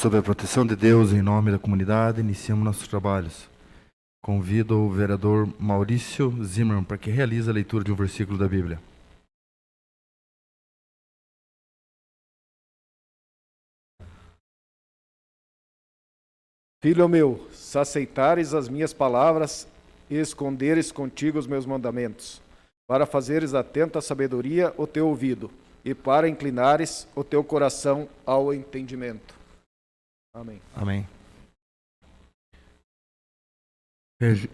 Sob a proteção de Deus, em nome da comunidade, iniciamos nossos trabalhos. Convido o vereador Maurício Zimmermann para que realize a leitura de um versículo da Bíblia. Filho meu, se aceitares as minhas palavras e esconderes contigo os meus mandamentos, para fazeres atenta à sabedoria o teu ouvido, e para inclinares o teu coração ao entendimento. Amém. Amém.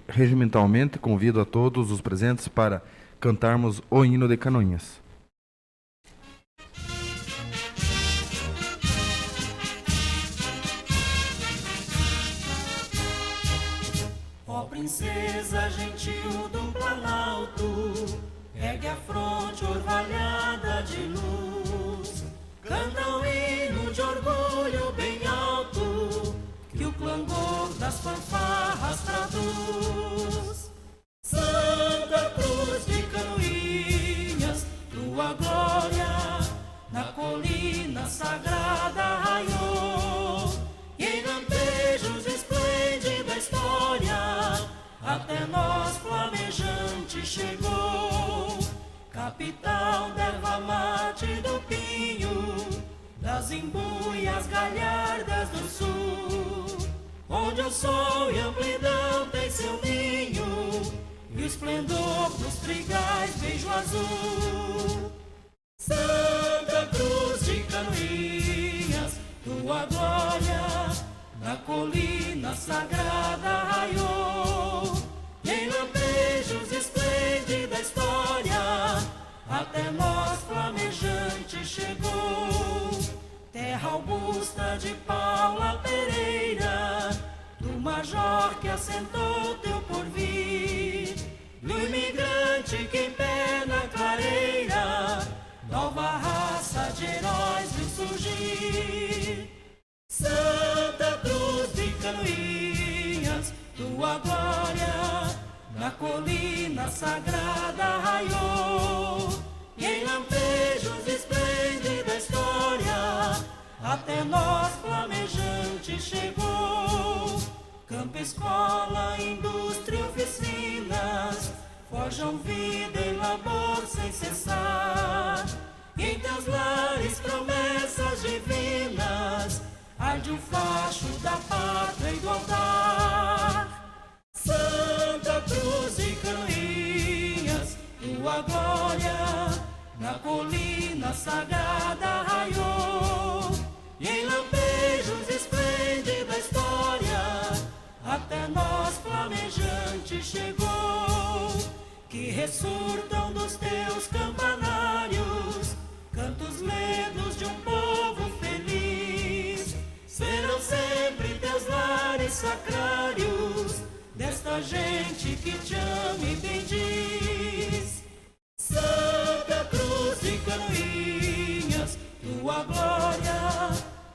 Regimentalmente, convido a todos os presentes para cantarmos o hino de Canoinhas. Ó princesa gentil do Planalto, ergue a fronte orvalhada de luz, canta um hino de orgulho bem alto, que o clangor das fanfarras traduz. Santa Cruz de Canoinhas, tua glória na colina sagrada raiou, e em lampejos esplende da história, até nós flamejante chegou. Capital da erva mate do pinho, das embuias galhardas do sul, onde o sol e a amplidão tem seu ninho, e o esplendor dos trigais beijo azul. Santa Cruz de Canoinhas, tua glória na colina sagrada raiou, e em lampejos esplende da história, até nós flamejante chegou. Terra augusta de Paula Pereira, do major que assentou teu porvir, do imigrante que em pé na clareira, nova raça de heróis viu surgir. Santa Cruz de Canoinhas, tua glória na colina sagrada raiou, e em lampejos esplende da história, até nós flamejante chegou. Campo, escola, indústria, oficinas, forjam vida e labor sem cessar, e em teus lares promessas divinas, arde o facho da pátria e do altar. Santa Cruz de Canoinhas, tua glória na colina sagrada raiou, e em lampejos esplende da história, até nós flamejante chegou. Que ressurtam dos teus campanários cantos ledos de um povo feliz, serão sempre teus lares sacrários, desta gente que te ama e bendiz. Santa Cruz de Canoinhas, tua glória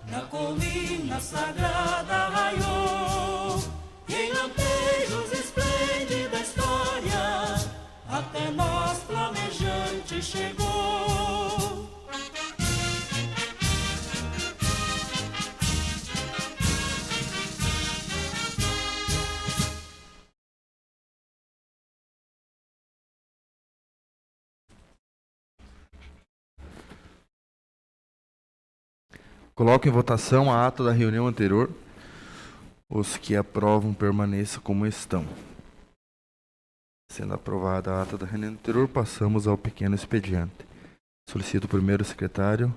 na colina sagrada raiou, e em lampejos esplende da história, até nós flamejante chegou. Coloco em votação a ata da reunião anterior. Os que aprovam permaneçam como estão. Sendo aprovada a ata da reunião anterior, passamos ao pequeno expediente. Solicito o primeiro secretário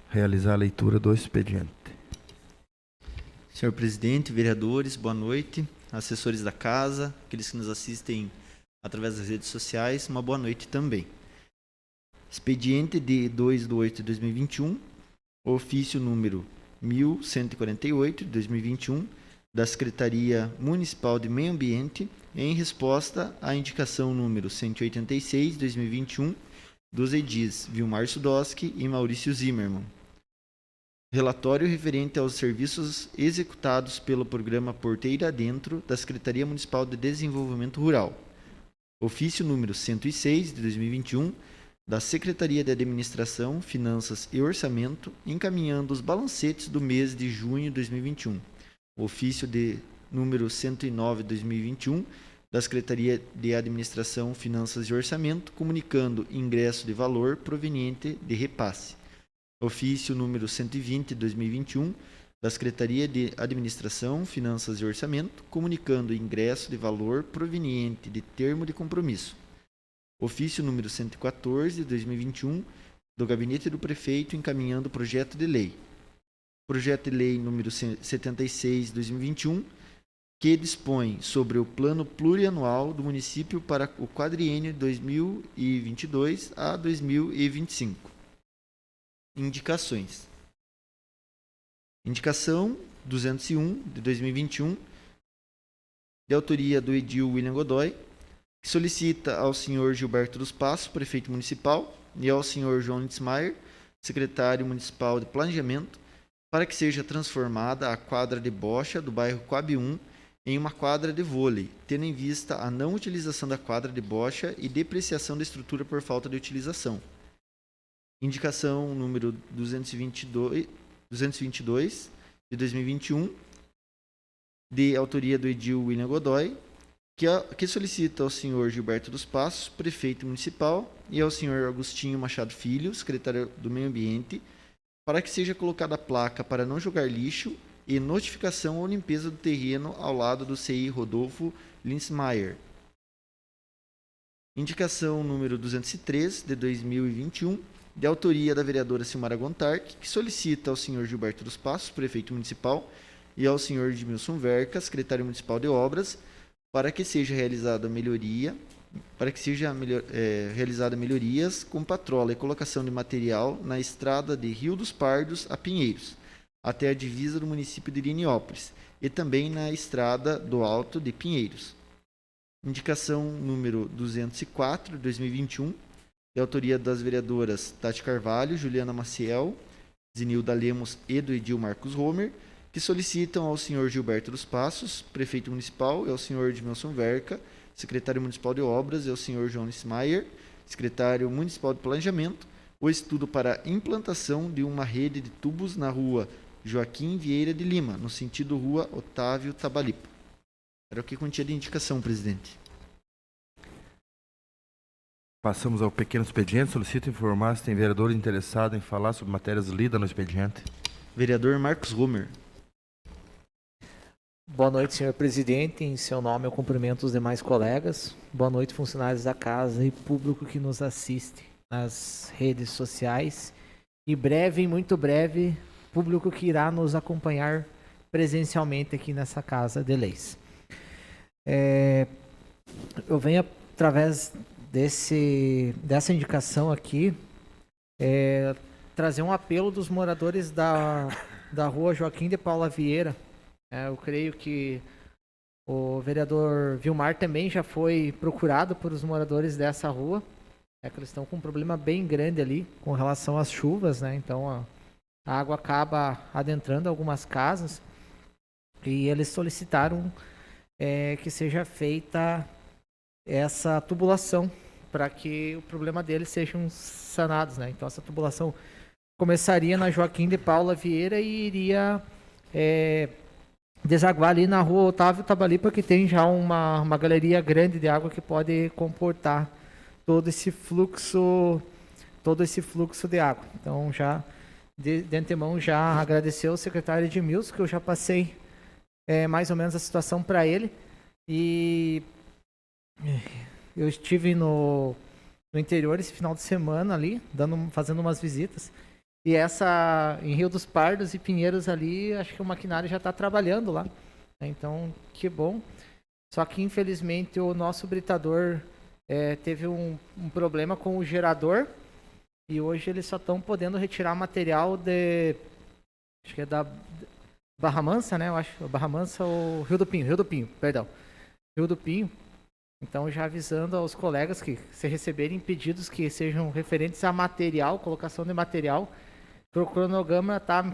realizar a leitura do expediente. Senhor presidente, vereadores, boa noite. Assessores da casa, aqueles que nos assistem através das redes sociais, uma boa noite também. Expediente de 2/8/2021, ofício número 1148 de 2021, da Secretaria Municipal de Meio Ambiente, em resposta à indicação número 186 de 2021 dos edis Vilmar Sudoski e Maurício Zimmermann. Relatório referente aos serviços executados pelo programa Porteira Adentro da Secretaria Municipal de Desenvolvimento Rural. Ofício número 106 de 2021, da Secretaria de Administração, Finanças e Orçamento, encaminhando os balancetes do mês de junho de 2021. O ofício de número 109/2021 da Secretaria de Administração, Finanças e Orçamento, comunicando ingresso de valor proveniente de repasse. Ofício número 120/2021 da Secretaria de Administração, Finanças e Orçamento, comunicando ingresso de valor proveniente de termo de compromisso. Ofício número 114/2021 do Gabinete do Prefeito, encaminhando projeto de lei. Projeto de lei número 76/2021, que dispõe sobre o plano plurianual do município para o quadriênio de 2022 a 2025. Indicações. Indicação 201 de 2021, de autoria do edil William Godoy, que solicita ao senhor Gilberto dos Passos, prefeito municipal, e ao senhor João Litzmaier, secretário municipal de planejamento, para que seja transformada a quadra de bocha do bairro Coab 1 em uma quadra de vôlei, tendo em vista a não utilização da quadra de bocha e depreciação da estrutura por falta de utilização. Indicação número 222 de 2021, de autoria do edil William Godoy, que solicita ao senhor Gilberto dos Passos, prefeito municipal, e ao senhor Agostinho Machado Filho, secretário do Meio Ambiente, para que seja colocada a placa para não jogar lixo e notificação ou limpeza do terreno ao lado do CI Rodolfo Linsmaier. Indicação número 203 de 2021, de autoria da vereadora Silmara Gontark, que solicita ao senhor Gilberto dos Passos, prefeito municipal, e ao senhor Edmilson Verca, secretário municipal de obras, para que seja realizada melhorias com patrola e colocação de material na estrada de Rio dos Pardos a Pinheiros, até a divisa do município de Iriniópolis, e também na estrada do Alto de Pinheiros. Indicação número 204 de 2021, de autoria das vereadoras Tati Carvalho, Juliana Maciel, Zinilda Lemos e do edil Marcos Homer, que solicitam ao senhor Gilberto dos Passos, prefeito municipal, e ao senhor Edmilson Verca, secretário municipal de obras, e ao senhor João Litzmaier, secretário municipal de planejamento, o estudo para a implantação de uma rede de tubos na rua Joaquim Vieira de Lima, no sentido rua Otávio Tabalipa. Era o que continha de indicação, presidente. Passamos ao pequeno expediente. Solicito informar se tem vereador interessado em falar sobre matérias lidas no expediente. Vereador Marcos Homer. Boa noite, senhor presidente. Em seu nome eu cumprimento os demais colegas. Boa noite, funcionários da casa e público que nos assiste nas redes sociais. E breve, muito breve, público que irá nos acompanhar presencialmente aqui nessa Casa de Leis. Eu venho através dessa indicação aqui trazer um apelo dos moradores da rua Joaquim de Paula Vieira. Eu creio que o vereador Vilmar também já foi procurado por os moradores dessa rua. Que eles estão com um problema bem grande ali com relação às chuvas, né? Então a água acaba adentrando algumas casas e eles solicitaram que seja feita essa tubulação para que o problema deles sejam sanados, né? Então essa tubulação começaria na Joaquim de Paula Vieira e iria desaguar ali na rua Otávio Tabalipa, que tem já uma galeria grande de água que pode comportar todo esse fluxo de água. Então já de antemão já agradecer ao secretário Edmilson, que eu já passei mais ou menos a situação para ele, e eu estive no interior esse final de semana ali, fazendo umas visitas, e em Rio dos Pardos e Pinheiros ali, acho que o maquinário já está trabalhando lá, né? Então, que bom. Só que infelizmente o nosso britador teve um problema com o gerador, e hoje eles só estão podendo retirar material acho que é da Barra Mansa, né? Eu acho, Barra Mansa ou Rio do Pinho, perdão. Rio do Pinho. Então, já avisando aos colegas que, se receberem pedidos que sejam referentes a material, colocação de material, o cronograma está um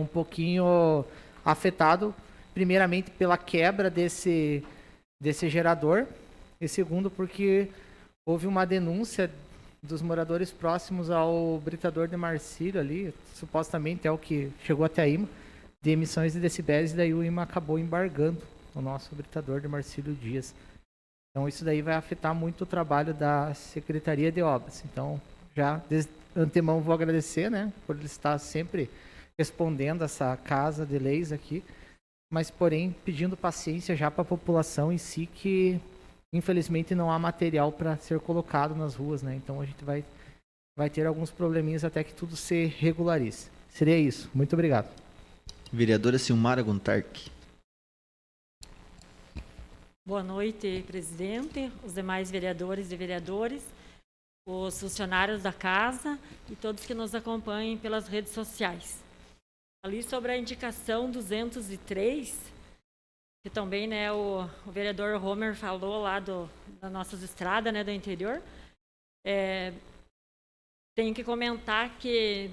pouquinho afetado, primeiramente pela quebra desse gerador, e segundo porque houve uma denúncia dos moradores próximos ao britador de Marcílio ali, supostamente é o que chegou até a IMA, de emissões de decibéis, e daí o IMA acabou embargando o nosso britador de Marcílio Dias. Então isso daí vai afetar muito o trabalho da Secretaria de Obras. Então, já de antemão vou agradecer, né, por ele estar sempre respondendo essa casa de leis aqui, mas porém pedindo paciência já para a população em si, que infelizmente não há material para ser colocado nas ruas, né? Então a gente vai ter alguns probleminhas até que tudo se regularize. Seria isso. Muito obrigado. Vereadora Silmara Gontark. Boa noite, presidente, os demais vereadores e vereadores, os funcionários da casa e todos que nos acompanhem pelas redes sociais. Ali sobre a indicação 203, que também, né, o vereador Homer falou lá das nossas estradas, né, do interior, tenho que comentar que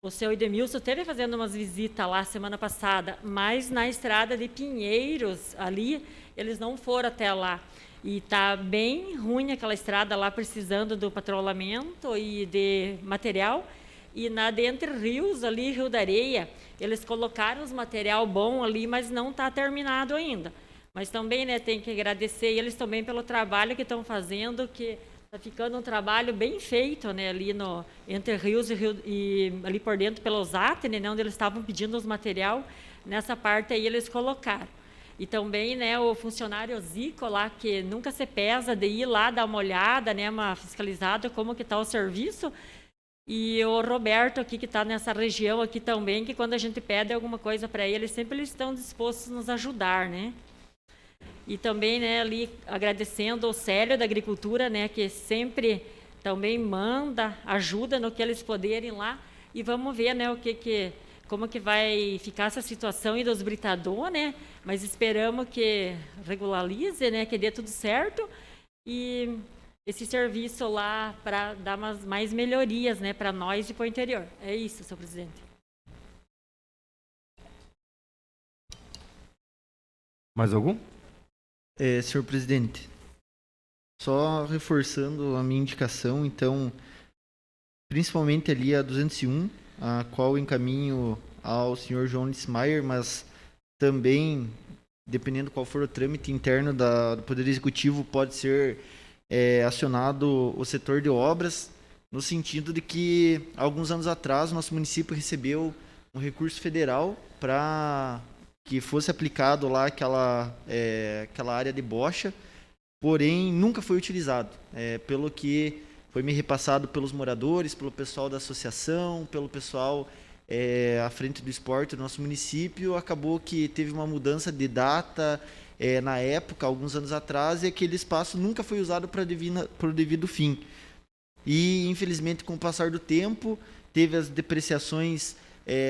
o seu Edemilson esteve fazendo umas visitas lá semana passada, mas na estrada de Pinheiros, ali, eles não foram até lá. E tá bem ruim aquela estrada lá, precisando do patrulhamento e de material. E na de Entre Rios, ali, Rio da Areia, eles colocaram os material bom ali, mas não está terminado ainda. Mas também, né, tem que agradecer eles também pelo trabalho que estão fazendo, que está ficando um trabalho bem feito, né, ali no Entre Rios e ali por dentro pelo Zatene, né, onde eles estavam pedindo os material, nessa parte aí eles colocaram. E também, né, o funcionário Zico lá, que nunca se pesa de ir lá dar uma olhada, né, uma fiscalizada, como que está o serviço. E o Roberto aqui, que está nessa região aqui também, que quando a gente pede alguma coisa para eles, sempre eles estão dispostos a nos ajudar, né? E também, né, ali agradecendo o Célio da Agricultura, né, que sempre também manda ajuda no que eles puderem lá. E vamos ver, né, como que vai ficar essa situação aí dos britadores, né? Mas esperamos que regularize, né, que dê tudo certo. E esse serviço lá para dar mais melhorias, né, para nós e para o interior. É isso, senhor presidente. Mais algum? Senhor presidente, só reforçando a minha indicação, então, principalmente ali a 201, a qual encaminho ao senhor João Lismayer, mas também, dependendo qual for o trâmite interno do Poder Executivo, pode ser acionado o setor de obras, no sentido de que, alguns anos atrás, nosso município recebeu um recurso federal para que fosse aplicado lá aquela área de bocha, porém nunca foi utilizado, pelo que foi me repassado pelos moradores, pelo pessoal da associação, pelo pessoal à frente do esporte do nosso município. Acabou que teve uma mudança de data na época, alguns anos atrás, e aquele espaço nunca foi usado para o devido fim. E, infelizmente, com o passar do tempo, teve as depreciações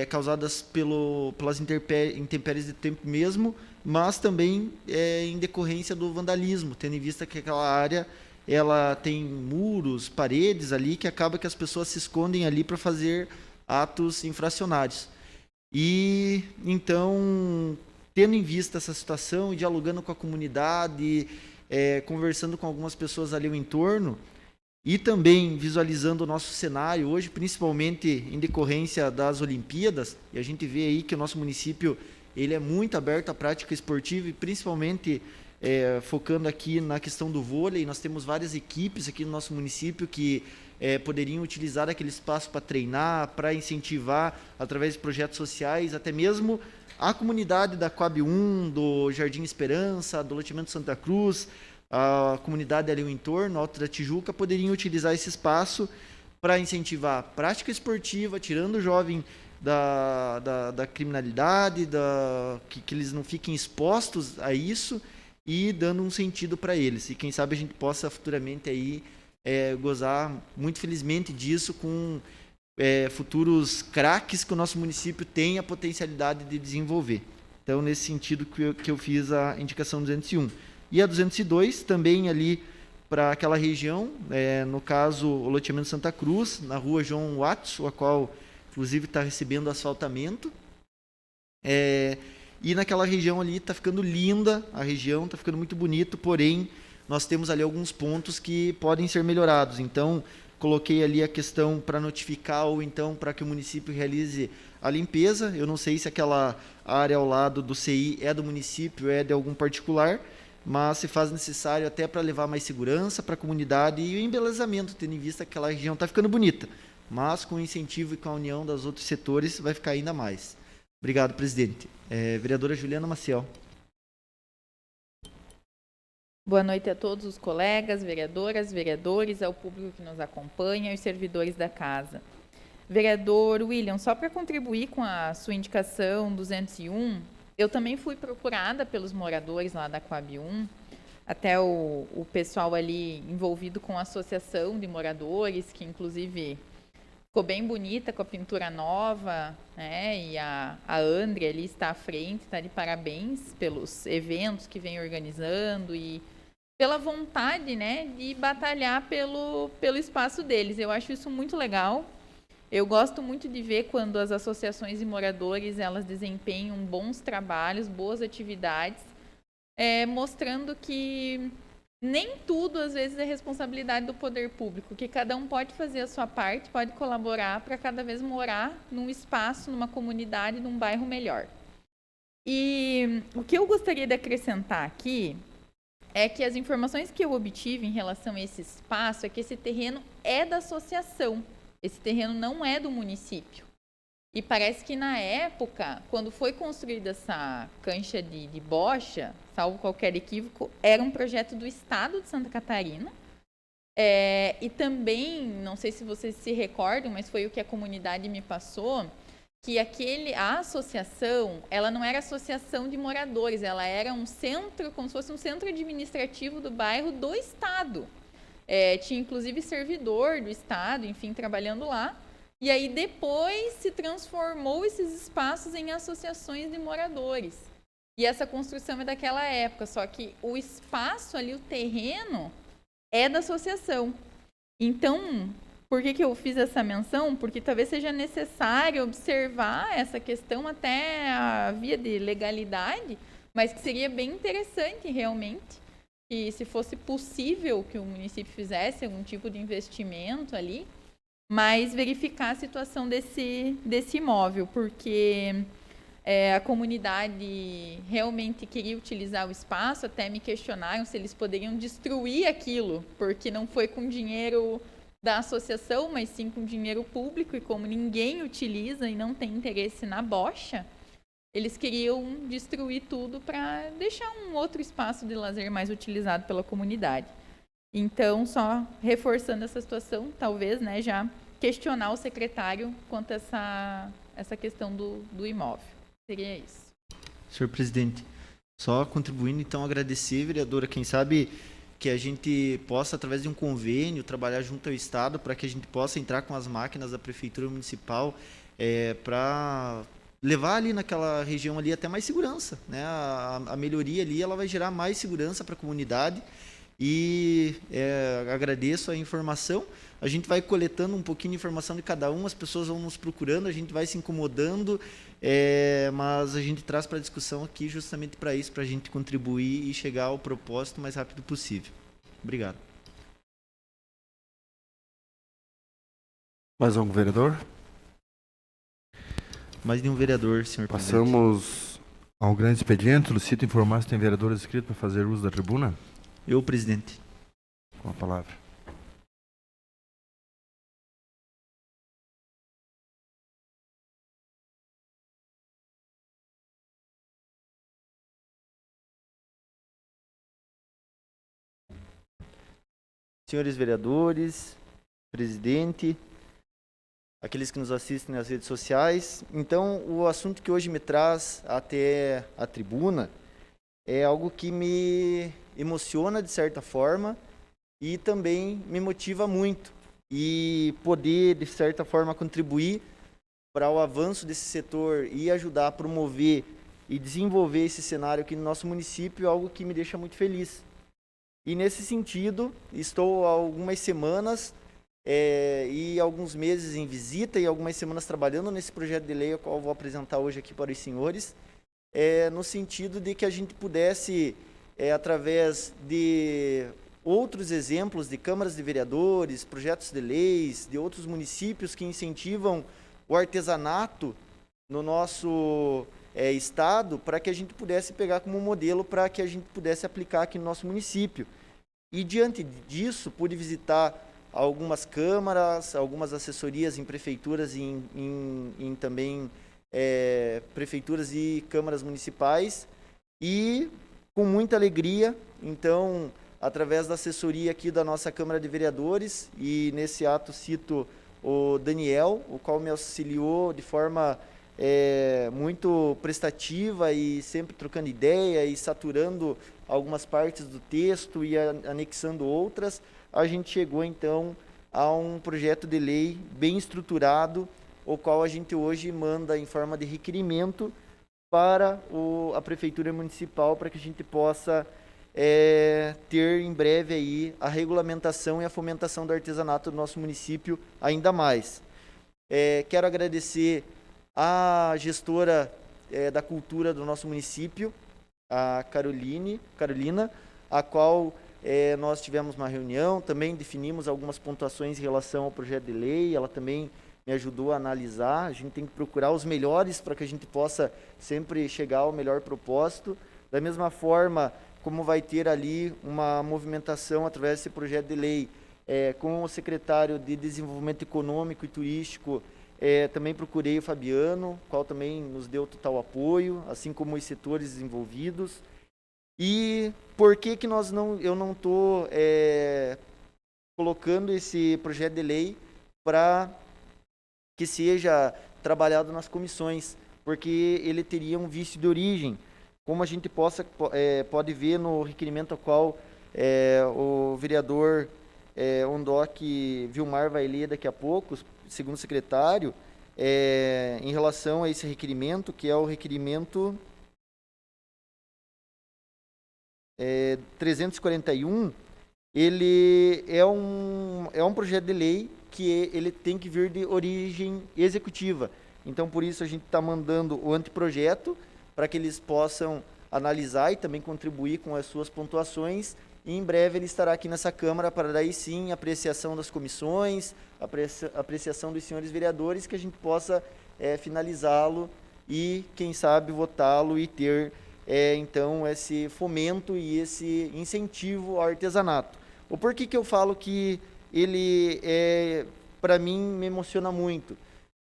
causadas pelas intempéries de tempo mesmo, mas também em decorrência do vandalismo, tendo em vista que aquela área ela tem muros, paredes ali, que acaba que as pessoas se escondem ali para fazer atos infracionários. E, então, tendo em vista essa situação e dialogando com a comunidade, conversando com algumas pessoas ali ao entorno, e também visualizando o nosso cenário hoje, principalmente em decorrência das Olimpíadas, e a gente vê aí que o nosso município ele é muito aberto à prática esportiva, e principalmente focando aqui na questão do vôlei. Nós temos várias equipes aqui no nosso município que poderiam utilizar aquele espaço para treinar, para incentivar através de projetos sociais, até mesmo a comunidade da Coab 1, do Jardim Esperança, do Loteamento Santa Cruz, a comunidade ali ao entorno, Alto da Tijuca, poderiam utilizar esse espaço para incentivar a prática esportiva, tirando o jovem da criminalidade, que eles não fiquem expostos a isso, e dando um sentido para eles. E quem sabe a gente possa futuramente aí gozar muito felizmente disso com futuros craques que o nosso município tem a potencialidade de desenvolver. Então, nesse sentido que eu fiz a indicação 201. E a 202, também ali para aquela região, no caso, o loteamento Santa Cruz, na rua João Watts, a qual, inclusive, está recebendo asfaltamento. E naquela região ali está ficando linda, a região está ficando muito bonito, porém, nós temos ali alguns pontos que podem ser melhorados. Então, coloquei ali a questão para notificar ou então para que o município realize a limpeza. Eu não sei se aquela área ao lado do CI é do município, é de algum particular, mas se faz necessário até para levar mais segurança para a comunidade e o embelezamento, tendo em vista que aquela região está ficando bonita. Mas com o incentivo e com a união dos outros setores vai ficar ainda mais. Obrigado, presidente. Vereadora Juliana Maciel. Boa noite a todos os colegas, vereadoras, vereadores, ao público que nos acompanha e os servidores da casa. Vereador William, só para contribuir com a sua indicação 201, eu também fui procurada pelos moradores lá da Coab 1, até o pessoal ali envolvido com a associação de moradores, que inclusive ficou bem bonita com a pintura nova, né? E a André ali está à frente, está de parabéns pelos eventos que vem organizando e pela vontade, né, de batalhar pelo espaço deles. Eu acho isso muito legal. Eu gosto muito de ver quando as associações de moradores, elas desempenham bons trabalhos, boas atividades, mostrando que nem tudo, às vezes, é responsabilidade do poder público, que cada um pode fazer a sua parte, pode colaborar para cada vez morar num espaço, numa comunidade, num bairro melhor. E o que eu gostaria de acrescentar aqui é que as informações que eu obtive em relação a esse espaço é que esse terreno é da associação. Esse terreno não é do município. E parece que na época, quando foi construída essa cancha de bocha, salvo qualquer equívoco, era um projeto do Estado de Santa Catarina. E também, não sei se vocês se recordam, mas foi o que a comunidade me passou, que a associação, ela não era associação de moradores, ela era um centro, como se fosse um centro administrativo do bairro do Estado. Tinha inclusive servidor do Estado, enfim, trabalhando lá. E aí depois se transformou esses espaços em associações de moradores. E essa construção é daquela época, só que o espaço ali, o terreno, é da associação. Então, por que eu fiz essa menção? Porque talvez seja necessário observar essa questão até a via de legalidade, mas que seria bem interessante realmente, que se fosse possível que o município fizesse algum tipo de investimento ali, mas verificar a situação desse imóvel, porque a comunidade realmente queria utilizar o espaço, até me questionaram se eles poderiam destruir aquilo, porque não foi com dinheiro da associação, mas sim com dinheiro público, e como ninguém utiliza e não tem interesse na bocha, eles queriam destruir tudo para deixar um outro espaço de lazer mais utilizado pela comunidade. Então, só reforçando essa situação, talvez, né, já questionar o secretário quanto a essa questão do imóvel. Seria isso. Senhor presidente, só contribuindo, então, agradecer, vereadora, quem sabe que a gente possa, através de um convênio, trabalhar junto ao Estado para que a gente possa entrar com as máquinas da Prefeitura Municipal para levar ali naquela região ali até mais segurança, né? A melhoria ali, ela vai gerar mais segurança para a comunidade e agradeço a informação. A gente vai coletando um pouquinho de informação de cada um, as pessoas vão nos procurando, a gente vai se incomodando, mas a gente traz para a discussão aqui justamente para isso, para a gente contribuir e chegar ao propósito o mais rápido possível. Obrigado. Mais algum vereador? Mais nenhum vereador, senhor presidente. Passamos ao grande expediente. Lucito, informar se tem vereadores inscritos para fazer uso da tribuna. Eu, presidente. Com a palavra. Senhores vereadores, presidente, aqueles que nos assistem nas redes sociais. Então, o assunto que hoje me traz até a tribuna é algo que me emociona de certa forma e também me motiva muito. E poder, de certa forma, contribuir para o avanço desse setor e ajudar a promover e desenvolver esse cenário aqui no nosso município é algo que me deixa muito feliz. E nesse sentido, estou há algumas semanas e alguns meses em visita e algumas semanas trabalhando nesse projeto de lei, o qual eu vou apresentar hoje aqui para os senhores, no sentido de que a gente pudesse através de outros exemplos de câmaras de vereadores, projetos de leis, de outros municípios que incentivam o artesanato no nosso estado, para que a gente pudesse pegar como modelo para que a gente pudesse aplicar aqui no nosso município. E diante disso, pude visitar algumas câmaras, algumas assessorias em prefeituras e em também prefeituras e câmaras municipais, e com muita alegria, então, através da assessoria aqui da nossa Câmara de Vereadores, e nesse ato cito o Daniel, o qual me auxiliou de forma muito prestativa e sempre trocando ideia e saturando algumas partes do texto e anexando outras, a gente chegou então a um projeto de lei bem estruturado, o qual a gente hoje manda em forma de requerimento para a Prefeitura Municipal, para que a gente possa ter em breve aí a regulamentação e a fomentação do artesanato do nosso município ainda mais. Quero agradecer a gestora da cultura do nosso município, a Carolina, a qual nós tivemos uma reunião, também definimos algumas pontuações em relação ao projeto de lei, ela também me ajudou a analisar. A gente tem que procurar os melhores para que a gente possa sempre chegar ao melhor propósito. Da mesma forma, como vai ter ali uma movimentação através desse projeto de lei com o secretário de Desenvolvimento Econômico e Turístico, também procurei o Fabiano, qual também nos deu total apoio, assim como os setores envolvidos. E por que que eu não estou colocando esse projeto de lei para que seja trabalhado nas comissões? Porque ele teria um vício de origem, como a gente pode ver no requerimento ao qual o vereador Ondoc Vilmar vai ler daqui a pouco, segundo o secretário, em relação a esse requerimento, que é o requerimento 341, ele é um projeto de lei que ele tem que vir de origem executiva. Então, por isso, a gente está mandando o anteprojeto para que eles possam analisar e também contribuir com as suas pontuações. E em breve ele estará aqui nessa Câmara para daí sim apreciação das comissões, apreciação dos senhores vereadores, que a gente possa finalizá-lo e, quem sabe, votá-lo e ter, então, esse fomento e esse incentivo ao artesanato. O porquê que eu falo que ele, para mim, me emociona muito?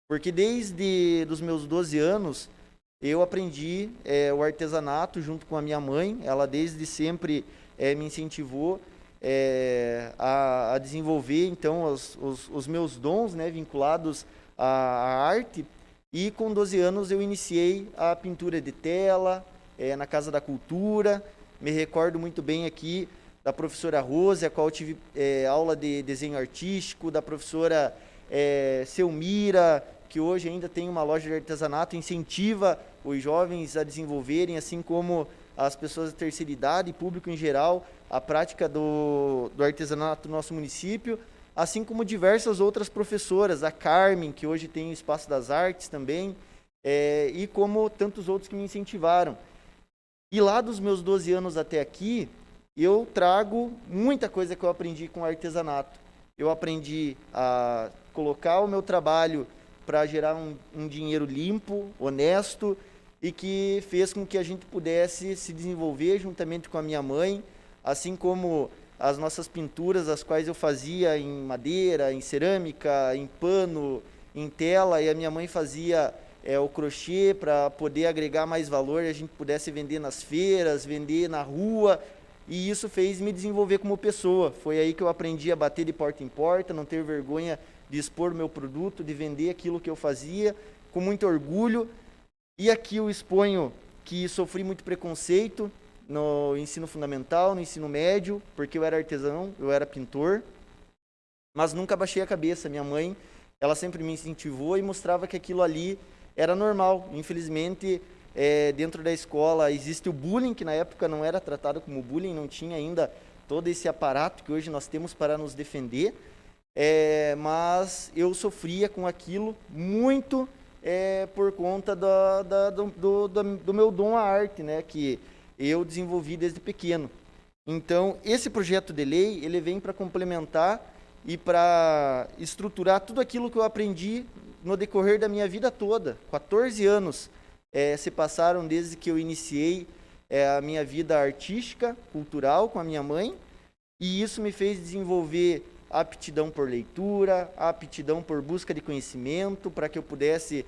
Porque desde os meus 12 anos, eu aprendi o artesanato junto com a minha mãe. Ela desde sempre me incentivou a desenvolver então os meus dons, né, vinculados à arte. E com 12 anos eu iniciei a pintura de tela na Casa da Cultura. Me recordo muito bem aqui da professora Rose, a qual eu tive aula de desenho artístico, da professora Selmira, que hoje ainda tem uma loja de artesanato, incentiva os jovens a desenvolverem, assim como as pessoas da terceira idade e público em geral, a prática do artesanato no nosso município, assim como diversas outras professoras, a Carmen, que hoje tem o Espaço das Artes também, e como tantos outros que me incentivaram. E lá dos meus 12 anos até aqui, eu trago muita coisa que eu aprendi com o artesanato. Eu aprendi a colocar o meu trabalho para gerar um dinheiro limpo, honesto, e que fez com que a gente pudesse se desenvolver juntamente com a minha mãe, assim como as nossas pinturas, as quais eu fazia em madeira, em cerâmica, em pano, em tela, e a minha mãe fazia o crochê para poder agregar mais valor e a gente pudesse vender nas feiras, vender na rua, e isso fez me desenvolver como pessoa. Foi aí que eu aprendi a bater de porta em porta, não ter vergonha de expor o meu produto, de vender aquilo que eu fazia, com muito orgulho. E aqui eu exponho que sofri muito preconceito no ensino fundamental, no ensino médio, porque eu era artesão, eu era pintor, mas nunca baixei a cabeça. Minha mãe, ela sempre me incentivou e mostrava que aquilo ali era normal. Infelizmente, dentro da escola existe o bullying, que na época não era tratado como bullying, não tinha ainda todo esse aparato que hoje nós temos para nos defender, mas eu sofria com aquilo muito por conta do meu dom à arte, né? Que eu desenvolvi desde pequeno. Então, esse projeto de lei, ele vem para complementar e para estruturar tudo aquilo que eu aprendi no decorrer da minha vida toda. 14 anos se passaram desde que eu iniciei a minha vida artística, cultural, com a minha mãe, e isso me fez desenvolver aptidão por leitura, aptidão por busca de conhecimento, para que eu pudesse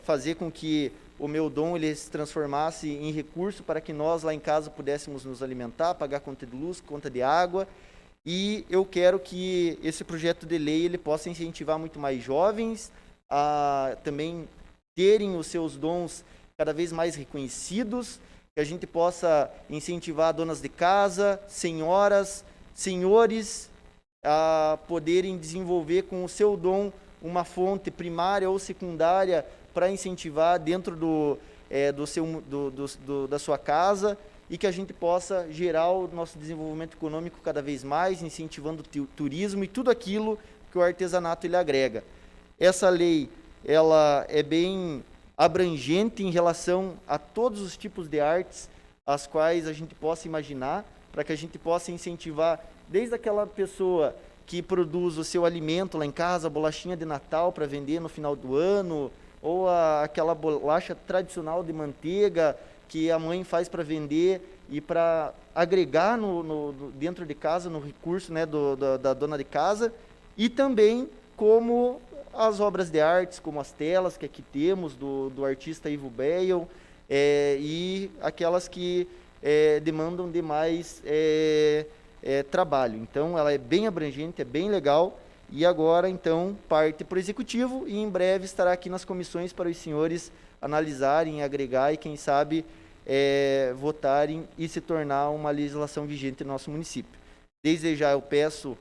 fazer com que o meu dom ele se transformasse em recurso para que nós lá em casa pudéssemos nos alimentar, pagar conta de luz, conta de água. E eu quero que esse projeto de lei ele possa incentivar muito mais jovens a também terem os seus dons cada vez mais reconhecidos, que a gente possa incentivar donas de casa, senhoras, senhores, a poderem desenvolver com o seu dom uma fonte primária ou secundária para incentivar dentro da sua casa, e que a gente possa gerar o nosso desenvolvimento econômico cada vez mais, incentivando o turismo e tudo aquilo que o artesanato ele agrega. Essa lei ela é bem abrangente em relação a todos os tipos de artes as quais a gente possa imaginar, para que a gente possa incentivar desde aquela pessoa que produz o seu alimento lá em casa, a bolachinha de Natal para vender no final do ano, ou aquela bolacha tradicional de manteiga que a mãe faz para vender e para agregar dentro de casa, no recurso, né, da dona de casa, e também como as obras de artes, como as telas que aqui temos, do artista Ivo Beil, e aquelas que demandam de mais trabalho. Então, ela é bem abrangente, é bem legal, e agora, então, parte para o Executivo, e em breve estará aqui nas comissões para os senhores analisarem, agregar e, quem sabe, votarem e se tornar uma legislação vigente no nosso município. Desde já eu peço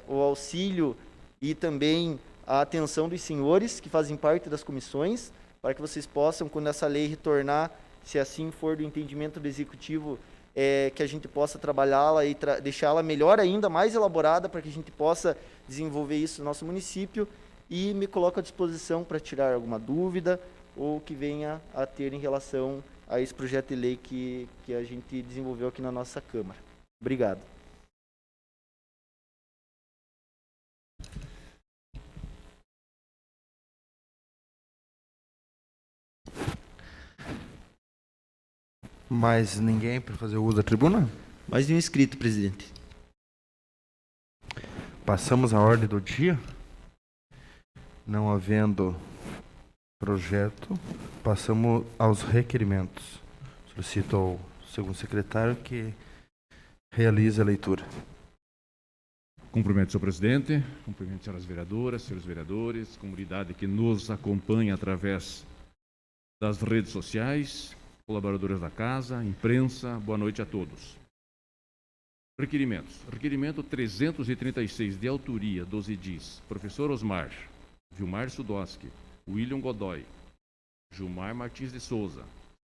o auxílio e também a atenção dos senhores que fazem parte das comissões, para que vocês possam, quando essa lei retornar, se assim for do entendimento do Executivo, que a gente possa trabalhá-la e deixá-la melhor ainda, mais elaborada, para que a gente possa desenvolver isso no nosso município, e me coloco à disposição para tirar alguma dúvida ou que venha a ter em relação a esse projeto de lei que a gente desenvolveu aqui na nossa Câmara. Obrigado. Mais ninguém para fazer uso da tribuna? Mais nenhum inscrito, presidente. Passamos à ordem do dia. Não havendo projeto, passamos aos requerimentos. Solicito ao segundo secretário que realize a leitura. Cumprimento, senhor presidente, cumprimento, senhoras vereadoras, senhores vereadores, comunidade que nos acompanha através das redes sociais, colaboradores da casa, imprensa, boa noite a todos. Requerimentos. Requerimento 336, de autoria dos edis professor Osmar, Vilmar Sudoski, William Godoy, Gilmar Martins de Souza,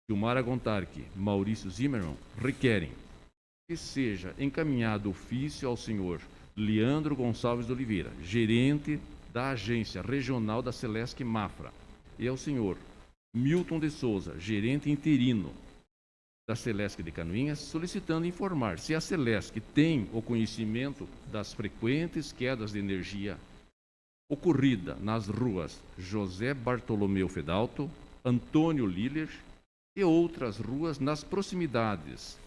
Gilmar Agontarque, Maurício Zimmermann, requerem que seja encaminhado ofício ao senhor Leandro Gonçalves de Oliveira, gerente da Agência Regional da Celesc Mafra, e ao senhor Milton de Souza, gerente interino da Celesc de Canoinhas, solicitando informar se a Celesc tem o conhecimento das frequentes quedas de energia ocorrida nas ruas José Bartolomeu Fedalto, Antônio Liller e outras ruas nas proximidades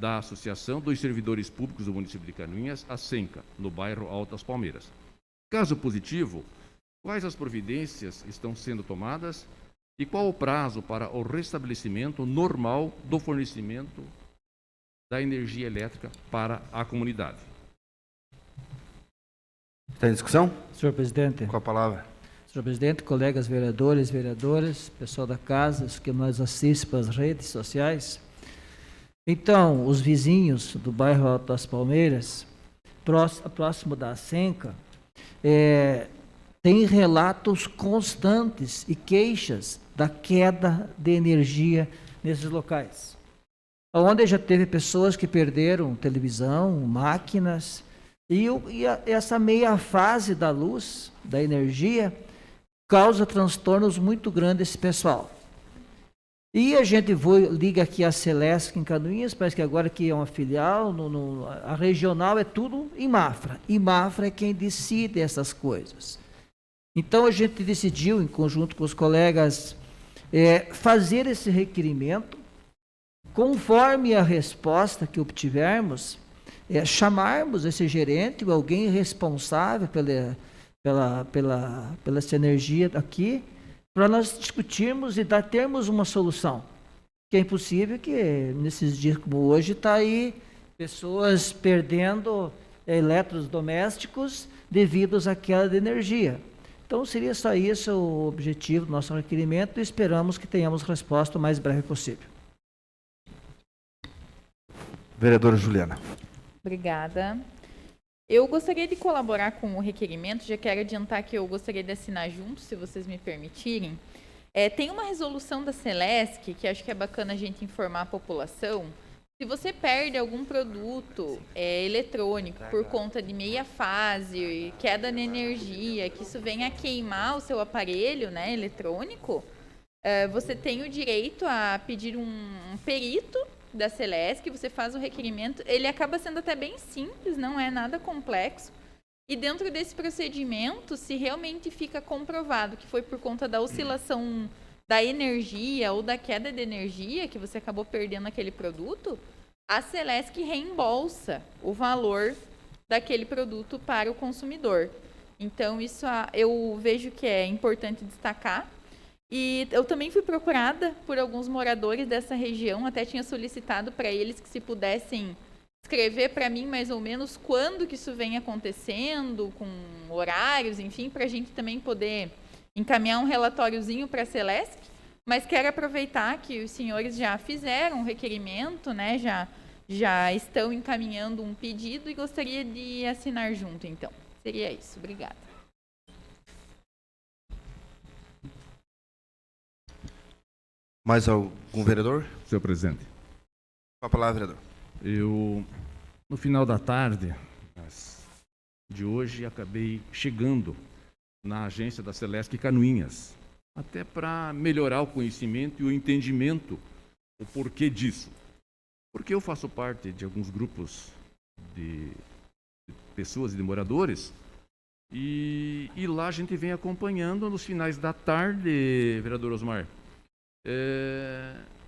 da Associação dos Servidores Públicos do município de Canoinhas, a SENCA, no bairro Altas Palmeiras. Caso positivo, quais as providências estão sendo tomadas e qual o prazo para o restabelecimento normal do fornecimento da energia elétrica para a comunidade? Está em discussão? Senhor presidente. Com a palavra. Senhor presidente, colegas vereadores, vereadoras, pessoal da casa, os que nos assistem pelas redes sociais. Então, os vizinhos do bairro Alto das Palmeiras, próximo da Senca, têm relatos constantes e queixas da queda de energia nesses locais. Onde já teve pessoas que perderam televisão, máquinas, e essa meia fase da luz, da energia, causa transtornos muito grandes a esse pessoal. E a gente liga aqui a Celesc em Canoinhas, parece que agora que é uma filial, a regional é tudo em Mafra. E Mafra é quem decide essas coisas. Então a gente decidiu, em conjunto com os colegas, fazer esse requerimento, conforme a resposta que obtivermos, chamarmos esse gerente, alguém responsável pela essa energia aqui, para nós discutirmos e termos uma solução. Que é impossível que, nesses dias como hoje, está aí pessoas perdendo eletrodomésticos devido à queda de energia. Então, seria só isso o objetivo do nosso requerimento e esperamos que tenhamos resposta o mais breve possível. Vereadora Juliana. Obrigada. Eu gostaria de colaborar com o requerimento, já quero adiantar que eu gostaria de assinar junto, se vocês me permitirem. Tem uma resolução da Celesc, que acho que é bacana a gente informar a população. Se você perde algum produto eletrônico por conta de meia fase, queda na energia, que isso venha a queimar o seu aparelho, né, eletrônico, você tem o direito a pedir um perito da Celesc, você faz o requerimento, ele acaba sendo até bem simples, não é nada complexo, e dentro desse procedimento, se realmente fica comprovado que foi por conta da oscilação da energia ou da queda de energia que você acabou perdendo aquele produto, a Celesc reembolsa o valor daquele produto para o consumidor. Então, isso eu vejo que é importante destacar. E eu também fui procurada por alguns moradores dessa região, até tinha solicitado para eles que se pudessem escrever para mim mais ou menos quando que isso vem acontecendo, com horários, enfim, para a gente também poder encaminhar um relatóriozinho para a Celesc, mas quero aproveitar que os senhores já fizeram um requerimento, né, já estão encaminhando um pedido e gostaria de assinar junto, então. Seria isso. Obrigada. Mais algum vereador? Senhor presidente. Com a palavra, vereador. Eu, no final da tarde de hoje, acabei chegando na agência da Celesc Canoinhas, até para melhorar o conhecimento e o entendimento, o porquê disso. Porque eu faço parte de alguns grupos de pessoas e de moradores, e lá a gente vem acompanhando nos finais da tarde, vereador Osmar,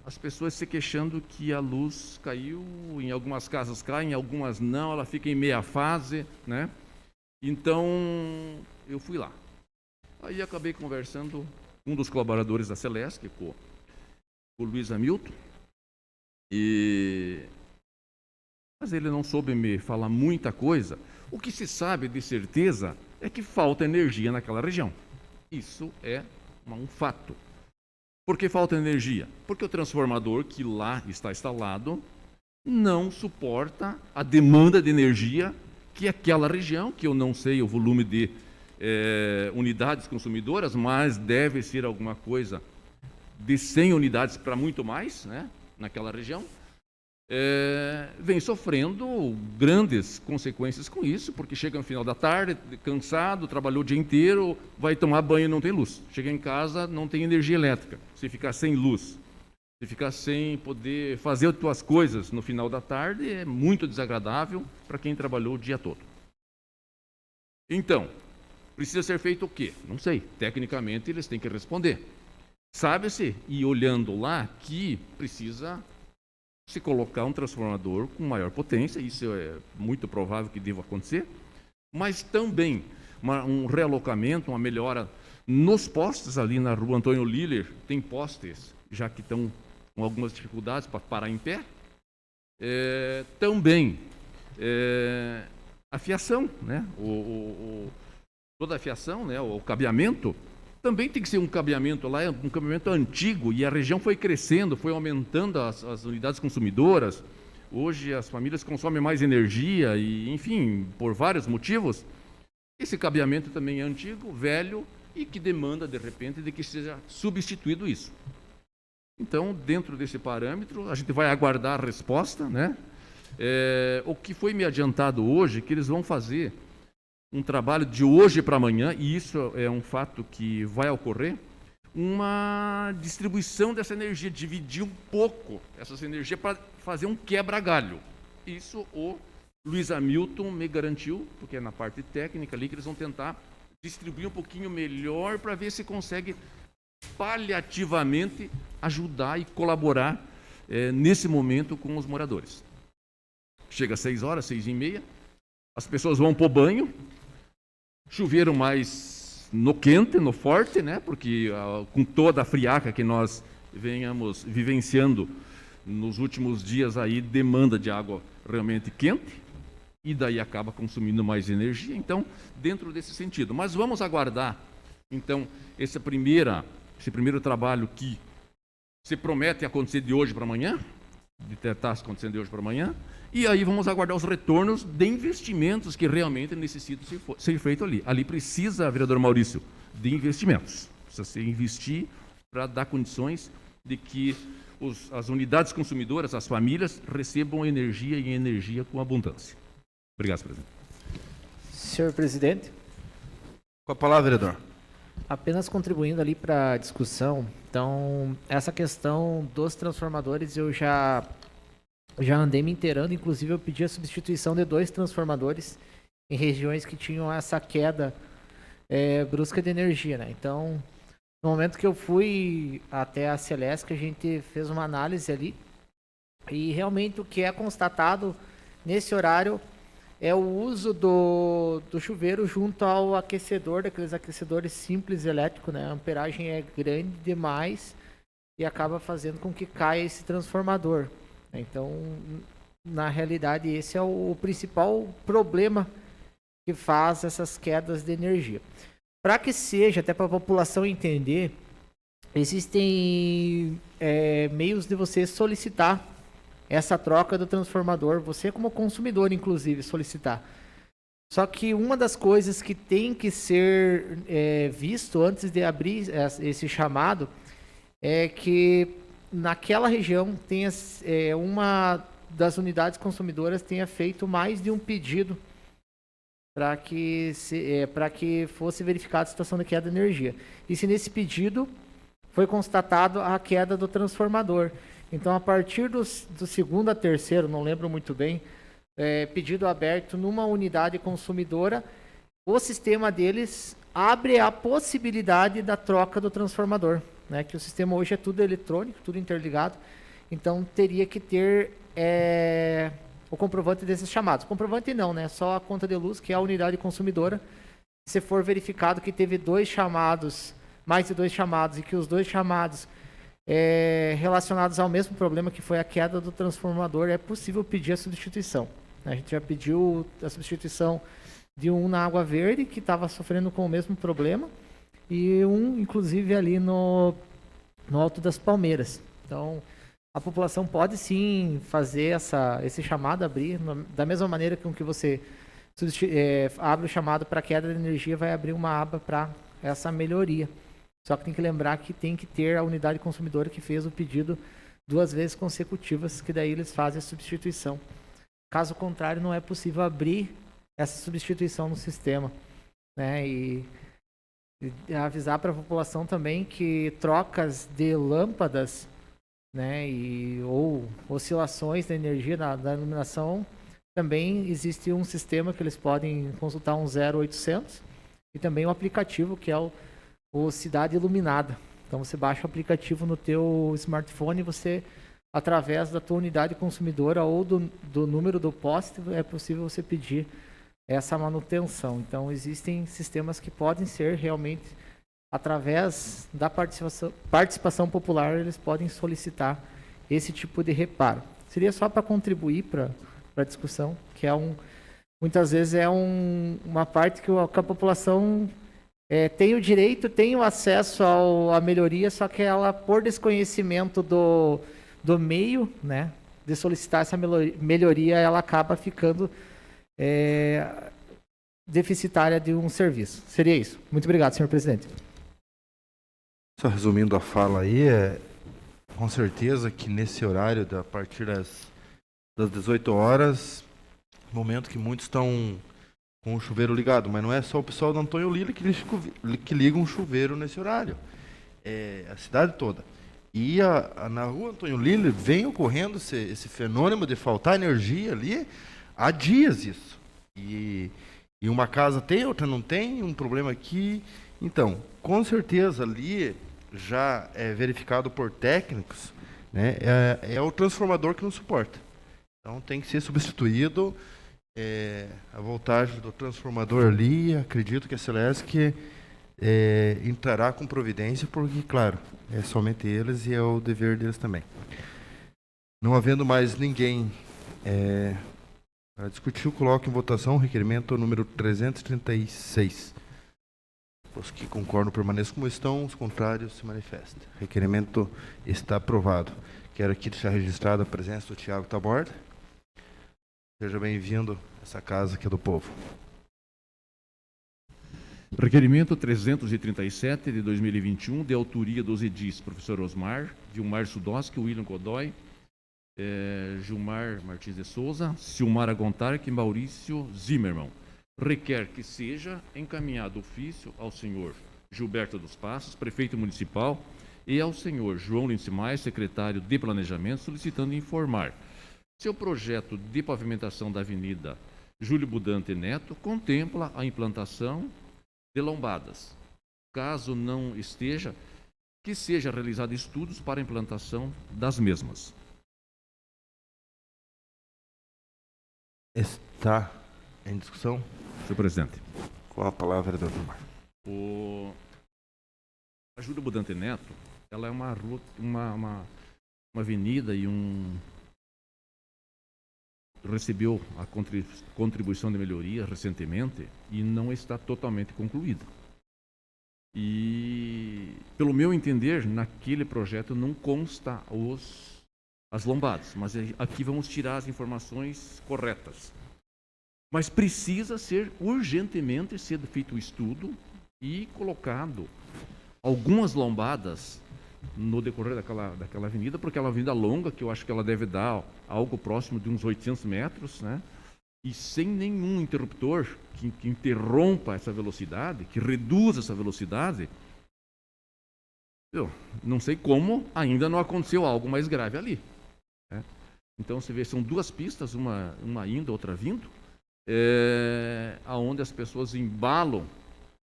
as pessoas se queixando que a luz caiu, em algumas casas cai, em algumas não, ela fica em meia fase, né? Então, eu fui lá. Aí acabei conversando com um dos colaboradores da Celesc, com o Luiz Hamilton, mas ele não soube me falar muita coisa. O que se sabe de certeza é que falta energia naquela região. Isso é um fato. Por que falta energia? Porque o transformador que lá está instalado não suporta a demanda de energia que aquela região, que eu não sei o volume de unidades consumidoras, mas deve ser alguma coisa de 100 unidades para muito mais, né, naquela região, vem sofrendo grandes consequências com isso, porque chega no final da tarde, cansado, trabalhou o dia inteiro, vai tomar banho e não tem luz. Chega em casa, não tem energia elétrica. Se ficar sem luz, se ficar sem poder fazer as suas coisas no final da tarde, é muito desagradável para quem trabalhou o dia todo. Então, precisa ser feito o quê? Não sei. Tecnicamente, eles têm que responder. Sabe-se, e olhando lá, que precisa se colocar um transformador com maior potência, isso é muito provável que deva acontecer, mas também um realocamento, uma melhora nos postes ali na rua Antônio Liller, tem postes já que estão com algumas dificuldades para parar em pé, também a fiação, né? Toda a fiação, né? O cabeamento, também tem que ser um cabeamento lá, um cabeamento antigo, e a região foi crescendo, foi aumentando as unidades consumidoras. Hoje as famílias consomem mais energia e, enfim, por vários motivos. Esse cabeamento também é antigo, velho e que demanda, de repente, de que seja substituído isso. Então, dentro desse parâmetro, a gente vai aguardar a resposta, né? O que foi me adiantado hoje, que eles vão fazer um trabalho de hoje para amanhã, e isso é um fato que vai ocorrer, uma distribuição dessa energia, dividir um pouco essas energias para fazer um quebra-galho. Isso o Luiz Hamilton me garantiu, porque é na parte técnica ali que eles vão tentar distribuir um pouquinho melhor para ver se consegue paliativamente ajudar e colaborar nesse momento com os moradores. Chega às 6 horas, 6h30, as pessoas vão para o banho, chuveiro mais no quente, no forte, né? Porque com toda a friaca que nós venhamos vivenciando nos últimos dias aí, demanda de água realmente quente, e daí acaba consumindo mais energia, então, dentro desse sentido. Mas vamos aguardar, então, esse primeiro trabalho que se promete acontecer de hoje para amanhã, de tentar acontecendo de hoje para amanhã, e aí vamos aguardar os retornos de investimentos que realmente necessitam ser feito ali. Ali precisa, vereador Maurício, de investimentos. Precisa se investir para dar condições de que as unidades consumidoras, as famílias, recebam energia e energia com abundância. Obrigado, senhor presidente. Senhor presidente, Com a palavra, vereador. apenas contribuindo ali para a discussão, então, essa questão dos transformadores eu já andei me inteirando, inclusive eu pedi a substituição de 2 transformadores em regiões que tinham essa queda brusca de energia, né? Então, no momento que eu fui até a Celesc, a gente fez uma análise ali e realmente o que é constatado nesse horário é o uso do chuveiro junto ao aquecedor, daqueles aquecedores simples elétricos, né? A amperagem é grande demais e acaba fazendo com que caia esse transformador. Então, na realidade, esse é o principal problema que faz essas quedas de energia. Para que seja, até para a população entender, existem meios de você solicitar essa troca do transformador, você como consumidor, inclusive, solicitar. Só que uma das coisas que tem que ser visto antes de abrir esse chamado é que naquela região tenha, uma das unidades consumidoras tenha feito mais de um pedido para que fosse verificada a situação da queda de energia. E se nesse pedido foi constatado a queda do transformador. Então, a partir do segundo a terceiro, não lembro muito bem, pedido aberto numa unidade consumidora, o sistema deles abre a possibilidade da troca do transformador, né? Que o sistema hoje é tudo eletrônico, tudo interligado, então teria que ter o comprovante desses chamados. Comprovante não, né? Só a conta de luz, que é a unidade consumidora. Se for verificado que teve mais de 2 chamados, e que os 2 chamados relacionados ao mesmo problema, que foi a queda do transformador, é possível pedir a substituição. A gente já pediu a substituição de um na Água Verde, que estava sofrendo com o mesmo problema, e um, inclusive, ali no Alto das Palmeiras. Então, a população pode sim fazer esse chamado, abrir, da mesma maneira com que você abre o chamado para queda de energia, vai abrir uma aba para essa melhoria. Só que tem que lembrar que tem que ter a unidade consumidora que fez o pedido 2 vezes consecutivas, que daí eles fazem a substituição. Caso contrário, não é possível abrir essa substituição no sistema, né? E avisar para a população também que trocas de lâmpadas, né, ou oscilações da energia da iluminação, também existe um sistema que eles podem consultar, um 0800, e também um aplicativo que é o Cidade Iluminada. Então você baixa o aplicativo no teu smartphone e você, através da tua unidade consumidora ou do número do poste, é possível você pedir essa manutenção. Então existem sistemas que podem ser realmente, através da participação popular, eles podem solicitar esse tipo de reparo. Seria só para contribuir para a discussão, que muitas vezes uma parte que a população tem o direito, tem o acesso à melhoria, só que ela, por desconhecimento do meio, né, de solicitar essa melhoria, ela acaba ficando deficitária de um serviço. Seria isso. Muito obrigado, senhor presidente. Só resumindo a fala aí, com certeza que nesse horário, a partir das 18 horas, momento que muitos estão com o chuveiro ligado, mas não é só o pessoal do Antônio Lila que liga um chuveiro nesse horário. a cidade toda. E na rua Antônio Lille vem ocorrendo esse fenômeno de faltar energia ali há dias isso. E uma casa tem, outra não tem, um problema aqui. Então, com certeza ali já é verificado por técnicos, né, é o transformador que não suporta. Então tem que ser substituído a voltagem do transformador ali. Acredito que a Celesc entrará com providência, porque, claro, é somente eles e é o dever deles também. Não havendo mais ninguém para discutir, eu coloco em votação o requerimento número 336. Os que concordam permaneçam como estão, os contrários se manifestem. O requerimento está aprovado. Quero aqui deixar registrada a presença do Tiago Taborda. Seja bem-vindo a essa casa que é do povo. Requerimento 337 de 2021, de autoria dos edis professor Osmar, Vilmar Sudoski, William Godoy, Gilmar Martins de Souza, Silmar Agontarque e Maurício Zimmermann. Requer que seja encaminhado ofício ao senhor Gilberto dos Passos, prefeito municipal, e ao senhor João Lince Maia, secretário de Planejamento, solicitando informar se o projeto de pavimentação da Avenida Júlio Budante Neto contempla a implantação de lombadas. Caso não esteja, que seja realizado estudos para a implantação das mesmas. Está em discussão? Senhor presidente. Com a palavra, doutor Mar. A Júlio Budante Neto, ela é uma rua, uma avenida e recebeu a contribuição de melhoria recentemente e não está totalmente concluída. E, pelo meu entender, naquele projeto não consta as lombadas, mas aqui vamos tirar as informações corretas. Mas precisa ser urgentemente feito o estudo e colocado algumas lombadas no decorrer daquela avenida, porque é uma avenida longa, que eu acho que ela deve dar algo próximo de uns 800 metros, né? E sem nenhum interruptor que interrompa essa velocidade, que reduza essa velocidade, eu não sei como ainda não aconteceu algo mais grave ali, né? Então você vê, são duas pistas, uma indo, outra vindo, aonde as pessoas embalam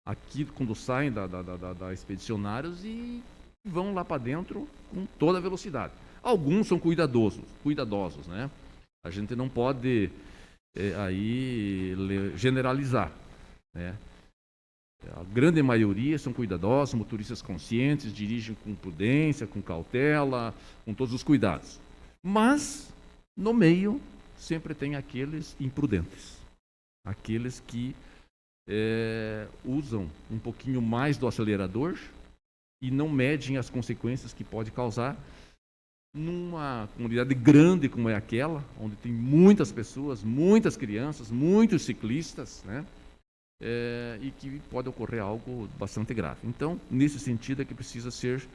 aqui quando saem da expedicionários e vão lá para dentro com toda a velocidade. Alguns são cuidadosos, né? A gente não pode generalizar, né? A grande maioria são cuidadosos, motoristas conscientes, dirigem com prudência, com cautela, com todos os cuidados. Mas, no meio, sempre tem aqueles imprudentes, aqueles que usam um pouquinho mais do acelerador e não medem as consequências que pode causar numa comunidade grande como é aquela, onde tem muitas pessoas, muitas crianças, muitos ciclistas, né? E que pode ocorrer algo bastante grave. Então, nesse sentido é que precisa ser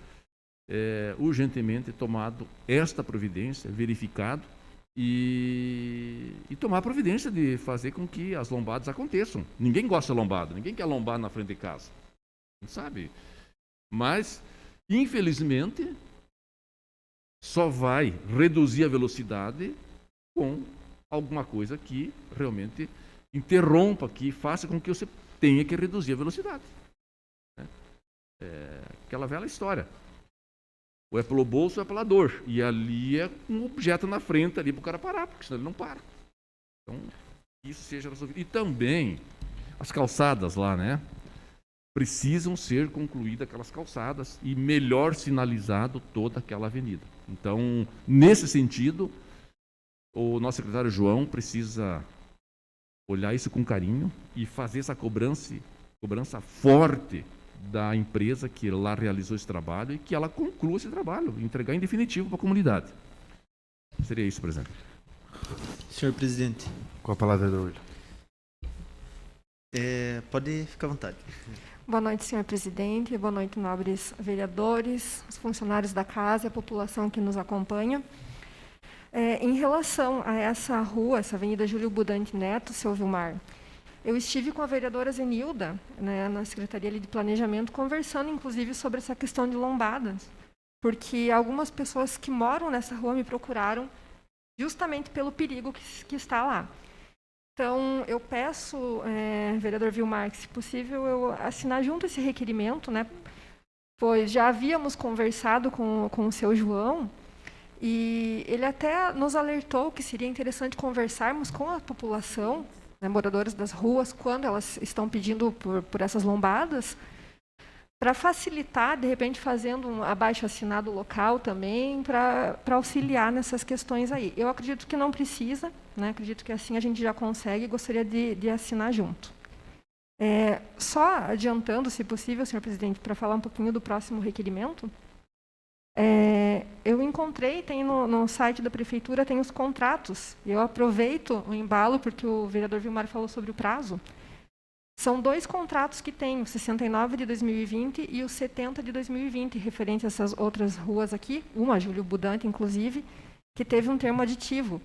urgentemente tomado esta providência, verificado, e tomar a providência de fazer com que as lombadas aconteçam. Ninguém gosta de lombada, ninguém quer lombada na frente de casa, não sabe? Mas, infelizmente, só vai reduzir a velocidade com alguma coisa que realmente interrompa, que faça com que você tenha que reduzir a velocidade. Aquela velha história. Ou é pelo bolso ou é pela dor. E ali é um objeto na frente ali para o cara parar, porque senão ele não para. Então, isso seja resolvido. E também as calçadas lá, né? Precisam ser concluídas aquelas calçadas e melhor sinalizado toda aquela avenida. Então, nesse sentido, o nosso secretário João precisa olhar isso com carinho e fazer essa cobrança forte da empresa que lá realizou esse trabalho e que ela conclua esse trabalho, entregar em definitivo para a comunidade. Seria isso, presidente. Senhor presidente. Com a palavra do William. Pode ficar à vontade. Boa noite, senhor presidente. Boa noite, nobres vereadores, os funcionários da casa e a população que nos acompanha. Em relação a essa rua, essa Avenida Júlio Budante Neto, seu Vilmar, eu estive com a vereadora Zenilda, né, na Secretaria ali de Planejamento, conversando, inclusive, sobre essa questão de lombadas, porque algumas pessoas que moram nessa rua me procuraram justamente pelo perigo que está lá. Então, eu peço, vereador Vilmar, que, se possível, eu assinar junto esse requerimento, né, pois já havíamos conversado com o seu João, e ele até nos alertou que seria interessante conversarmos com a população, né, moradores das ruas, quando elas estão pedindo por essas lombadas, para facilitar, de repente, fazendo um abaixo-assinado local também, para auxiliar nessas questões aí. Eu acredito que não precisa, né, acredito que assim a gente já consegue, e gostaria de assinar junto. Só adiantando, se possível, senhor presidente, para falar um pouquinho do próximo requerimento, eu encontrei, tem no site da prefeitura, tem os contratos. Eu aproveito o embalo, porque o vereador Vilmar falou sobre o prazo. São 2 contratos que tem, o 69 de 2020 e o 70 de 2020, referente a essas outras ruas aqui, uma, Júlio Budante, inclusive, que teve um termo aditivo.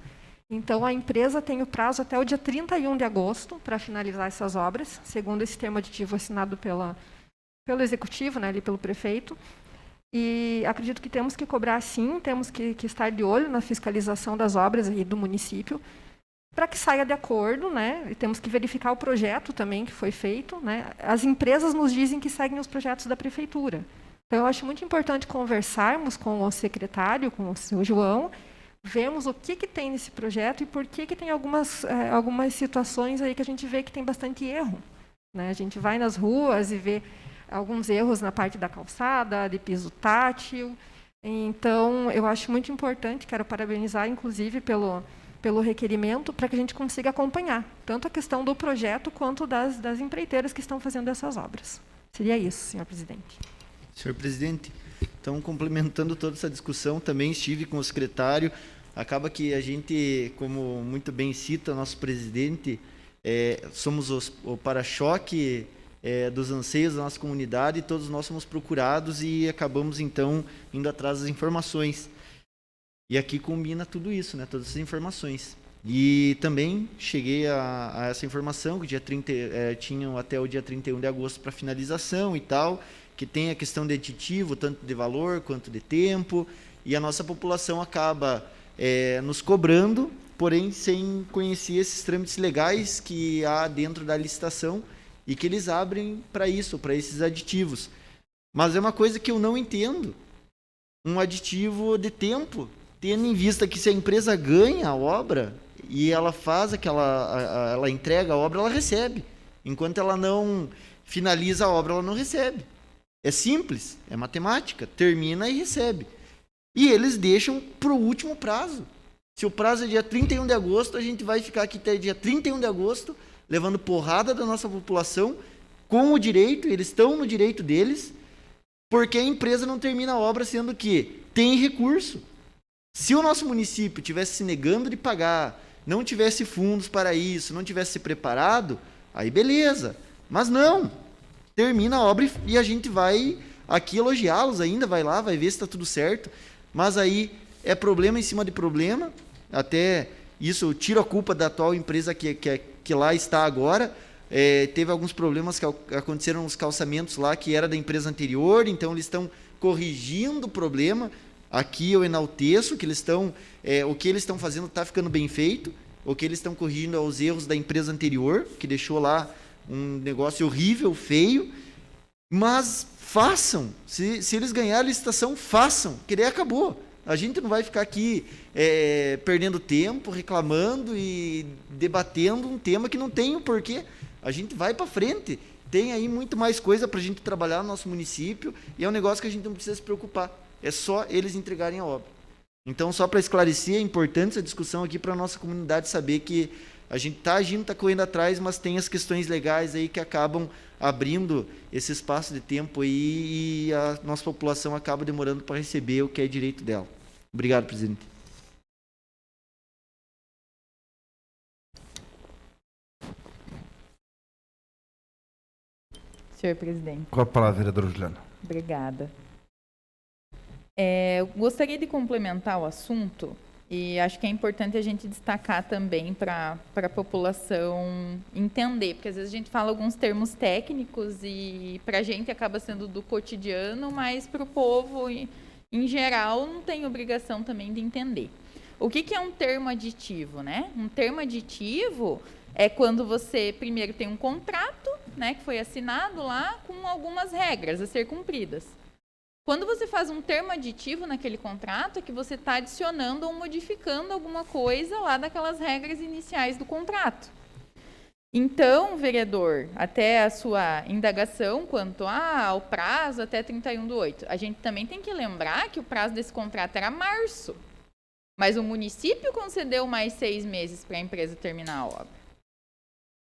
Então, a empresa tem o prazo até o dia 31 de agosto para finalizar essas obras, segundo esse termo aditivo assinado pelo executivo, né, ali pelo prefeito. E acredito que temos que cobrar, sim, temos que estar de olho na fiscalização das obras aí do município, para que saia de acordo, né? E temos que verificar o projeto também que foi feito, né? As empresas nos dizem que seguem os projetos da prefeitura. Então, eu acho muito importante conversarmos com o secretário, com o seu João, vemos o que tem nesse projeto e por que tem algumas situações aí que a gente vê que tem bastante erro, né? A gente vai nas ruas e vê alguns erros na parte da calçada, de piso tátil. Então, eu acho muito importante, quero parabenizar, inclusive, pelo requerimento, para que a gente consiga acompanhar tanto a questão do projeto quanto das empreiteiras que estão fazendo essas obras. Seria isso, senhor presidente. Senhor presidente, então, complementando toda essa discussão, também estive com o secretário. Acaba que a gente, como muito bem cita o nosso presidente, somos o para-choque dos anseios da nossa comunidade, e todos nós somos procurados e acabamos, então, indo atrás das informações. E aqui combina tudo isso, né? Todas essas informações. E também cheguei a essa informação, que tinham até o dia 31 de agosto para finalização e tal, que tem a questão de aditivo, tanto de valor quanto de tempo, e a nossa população acaba nos cobrando, porém sem conhecer esses trâmites legais que há dentro da licitação e que eles abrem para isso, para esses aditivos. Mas é uma coisa que eu não entendo, um aditivo de tempo, tendo em vista que se a empresa ganha a obra e ela faz ela entrega a obra, ela recebe. Enquanto ela não finaliza a obra, ela não recebe. É simples, é matemática, termina e recebe. E eles deixam para o último prazo. Se o prazo é dia 31 de agosto, a gente vai ficar aqui até dia 31 de agosto, levando porrada da nossa população, com o direito, eles estão no direito deles, porque a empresa não termina a obra, sendo que tem recurso. Se o nosso município tivesse se negando de pagar, não tivesse fundos para isso, não tivesse se preparado, aí beleza. Mas não, termina a obra e a gente vai aqui elogiá-los ainda, vai lá, vai ver se está tudo certo. Mas aí é problema em cima de problema, até isso eu tiro a culpa da atual empresa que lá está agora. Teve alguns problemas que aconteceram nos calçamentos lá, que era da empresa anterior, então eles estão corrigindo o problema. Aqui eu enalteço que eles estão, o que eles estão fazendo está ficando bem feito, o que eles estão corrigindo é os erros da empresa anterior, que deixou lá um negócio horrível, feio, mas façam, se eles ganharem a licitação, façam, que daí acabou. A gente não vai ficar aqui perdendo tempo, reclamando e debatendo um tema que não tem o porquê. A gente vai para frente, tem aí muito mais coisa para a gente trabalhar no nosso município, e é um negócio que a gente não precisa se preocupar. É só eles entregarem a obra. Então, só para esclarecer, é importante essa discussão aqui para a nossa comunidade saber que a gente está agindo, está correndo atrás, mas tem as questões legais aí que acabam abrindo esse espaço de tempo aí, e a nossa população acaba demorando para receber o que é direito dela. Obrigado, presidente. Senhor presidente. Com a palavra, vereadora Juliana. Obrigada. Eu gostaria de complementar o assunto E acho que é importante a gente destacar também para a população entender, porque às vezes a gente fala alguns termos técnicos e para a gente acaba sendo do cotidiano, mas para o povo, em geral, não tem obrigação também de entender. O que é um termo aditivo, né? Um termo aditivo é quando você primeiro tem um contrato, né, que foi assinado lá com algumas regras a ser cumpridas. Quando você faz um termo aditivo naquele contrato, é que você está adicionando ou modificando alguma coisa lá daquelas regras iniciais do contrato. Então, vereador, até a sua indagação quanto ao prazo até 31/8, a gente também tem que lembrar que o prazo desse contrato era março, mas o município concedeu mais 6 meses para a empresa terminar a obra.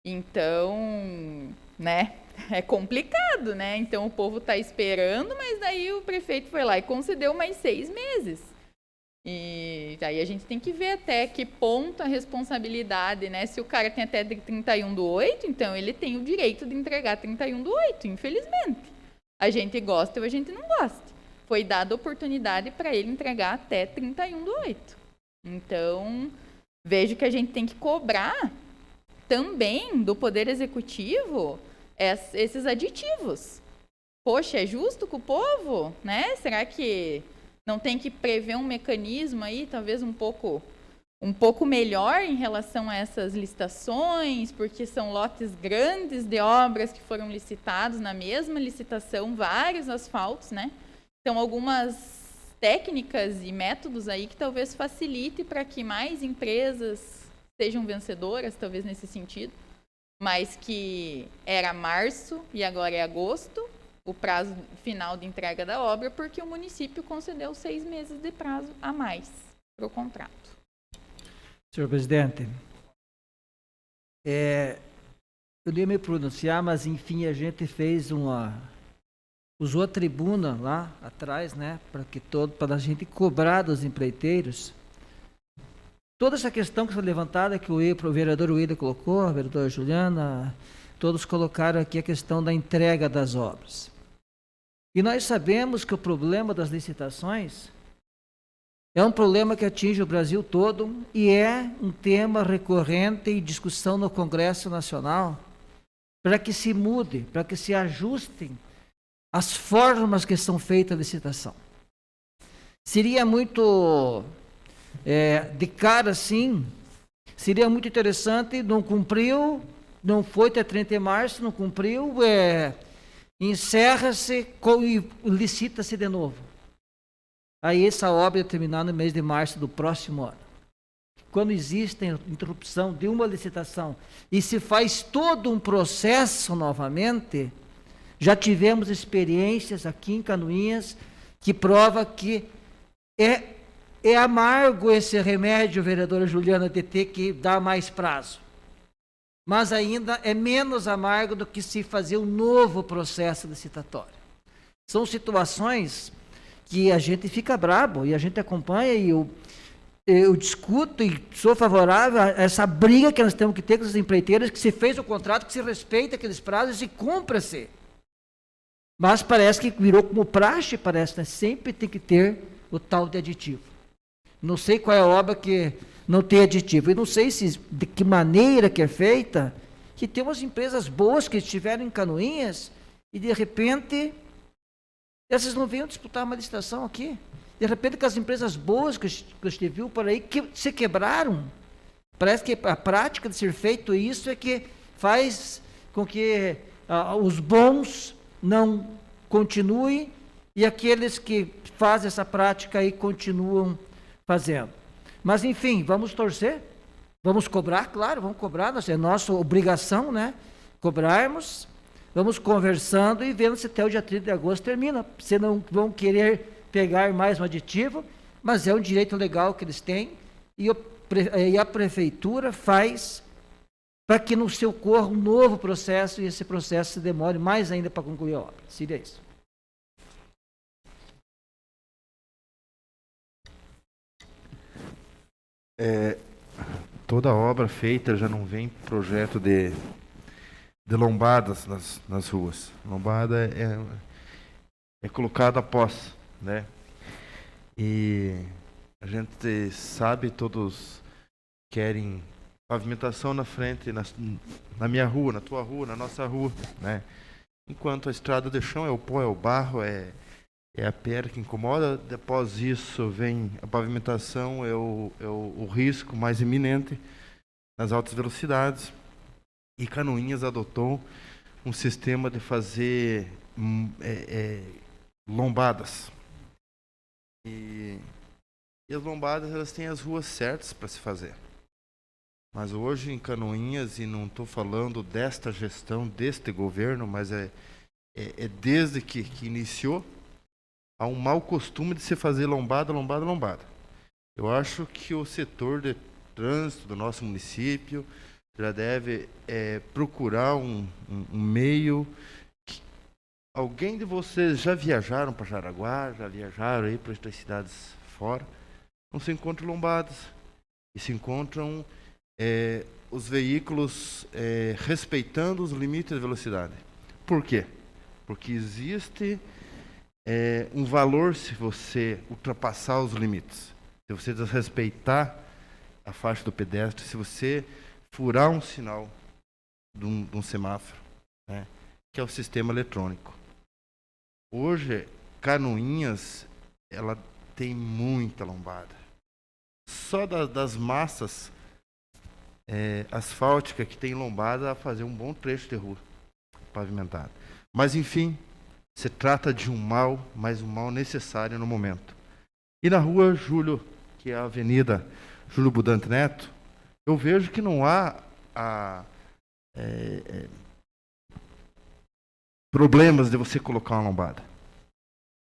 Então, né, é complicado, né? Então o povo está esperando, mas daí o prefeito foi lá e concedeu mais 6 meses. E daí a gente tem que ver até que ponto a responsabilidade, né? Se o cara tem até 31/8, então ele tem o direito de entregar 31/8, infelizmente. A gente gosta ou a gente não gosta. Foi dada a oportunidade para ele entregar até 31/8. Então, vejo que a gente tem que cobrar também do Poder Executivo esses aditivos. Poxa, é justo com o povo, né? Será que não tem que prever um mecanismo aí, talvez um pouco melhor em relação a essas licitações, porque são lotes grandes de obras que foram licitados na mesma licitação, vários asfaltos, né? Então, algumas técnicas e métodos aí que talvez facilite para que mais empresas sejam vencedoras, talvez nesse sentido, mas que era março e agora é agosto, o prazo final de entrega da obra, porque o município concedeu 6 meses de prazo a mais para o contrato. Senhor presidente, eu nem me pronunciar, mas enfim, a gente fez usou a tribuna lá atrás, né, para a gente cobrar dos empreiteiros toda essa questão que foi levantada, que o vereador William colocou, a vereadora Juliana, todos colocaram aqui a questão da entrega das obras. E nós sabemos que o problema das licitações é um problema que atinge o Brasil todo e é um tema recorrente em discussão no Congresso Nacional para que se mude, para que se ajustem as formas que são feitas a licitação. Seria muito... de cara assim, seria muito interessante, não cumpriu, não foi até 30 de março, não cumpriu, encerra-se e licita-se de novo. Aí essa obra ia terminar no mês de março do próximo ano. Quando existe a interrupção de uma licitação e se faz todo um processo novamente, já tivemos experiências aqui em Canoinhas que prova que é amargo esse remédio, vereadora Juliana, de ter que dar mais prazo. Mas ainda é menos amargo do que se fazer um novo processo licitatório. São situações que a gente fica brabo e a gente acompanha e eu discuto e sou favorável a essa briga que nós temos que ter com as empreiteiras, que se fez o contrato, que se respeita aqueles prazos e cumpra-se. Mas parece que virou como praxe, parece, né? Sempre tem que ter o tal de aditivo. Não sei qual é a obra que não tem aditivo. E não sei de que maneira que é feita, que tem umas empresas boas que estiveram em Canoinhas e, de repente, essas não venham disputar uma licitação aqui. De repente, que as empresas boas que você viu por aí, que se quebraram. Parece que a prática de ser feito isso é que faz com que os bons não continuem e aqueles que fazem essa prática aí continuam fazendo. Mas, enfim, vamos torcer, vamos cobrar, claro, vamos cobrar, é nossa obrigação, né? Cobrarmos, vamos conversando e vendo se até o dia 30 de agosto termina. Se não vão querer pegar mais um aditivo, mas é um direito legal que eles têm e a prefeitura faz para que não se ocorra um novo processo e esse processo se demore mais ainda para concluir a obra. Seria isso. Toda obra feita já não vem projeto de lombadas nas ruas. Lombada é colocada após, né? E A gente sabe, todos querem pavimentação na frente, na minha rua, na tua rua, na nossa rua, né? Enquanto a estrada de chão é o pó, é o barro, é a pedra que incomoda. Depois isso vem a pavimentação, é o risco mais iminente nas altas velocidades. E Canoinhas adotou um sistema de fazer lombadas. E as lombadas, elas têm as ruas certas para se fazer. Mas hoje em Canoinhas, e não estou falando desta gestão, deste governo, mas é desde que iniciou, há um mau costume de se fazer lombada. Eu acho que o setor de trânsito do nosso município já deve procurar um meio. Alguém de vocês já viajaram para Jaraguá, já viajaram aí para outras cidades fora? Não se encontram lombadas. E se encontram os veículos respeitando os limites de velocidade. Por quê? Porque existe um valor se você ultrapassar os limites. Se você desrespeitar a faixa do pedestre, se você furar um sinal de um semáforo, né, que é o sistema eletrônico. Hoje, Canoinhas, ela tem muita lombada. Só das massas asfálticas que tem lombada a fazer um bom trecho de rua pavimentada. Mas, enfim, se trata de um mal, mas um mal necessário no momento. E na rua Júlio, que é a Avenida Júlio Budante Neto, eu vejo que não há problemas de você colocar uma lombada.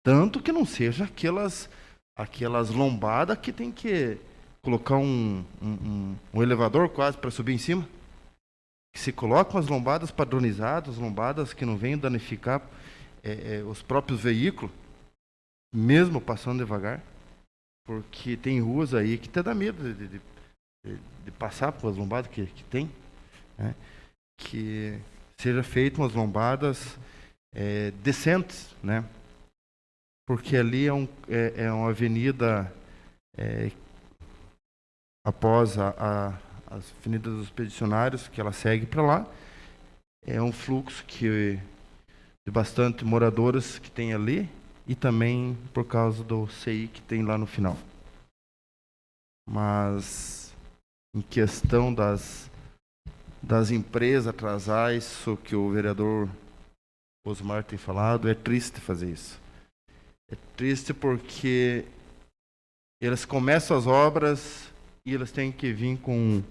Tanto que não seja aquelas lombadas que tem que colocar um elevador quase para subir em cima. Que se colocam as lombadas padronizadas, lombadas que não venham danificar os próprios veículos, mesmo passando devagar. Porque tem ruas aí que até dá medo de passar por as lombadas que tem, né? Que seja feito umas lombadas decentes, né? Porque ali é uma avenida após as avenidas dos expedicionários, que ela segue para lá. É um fluxo de bastante moradores que tem ali, e também por causa do CI que tem lá no final. Mas em questão das empresas atrasar isso que o vereador Osmar tem falado, é triste fazer isso. É triste porque eles começam as obras e eles têm que vir com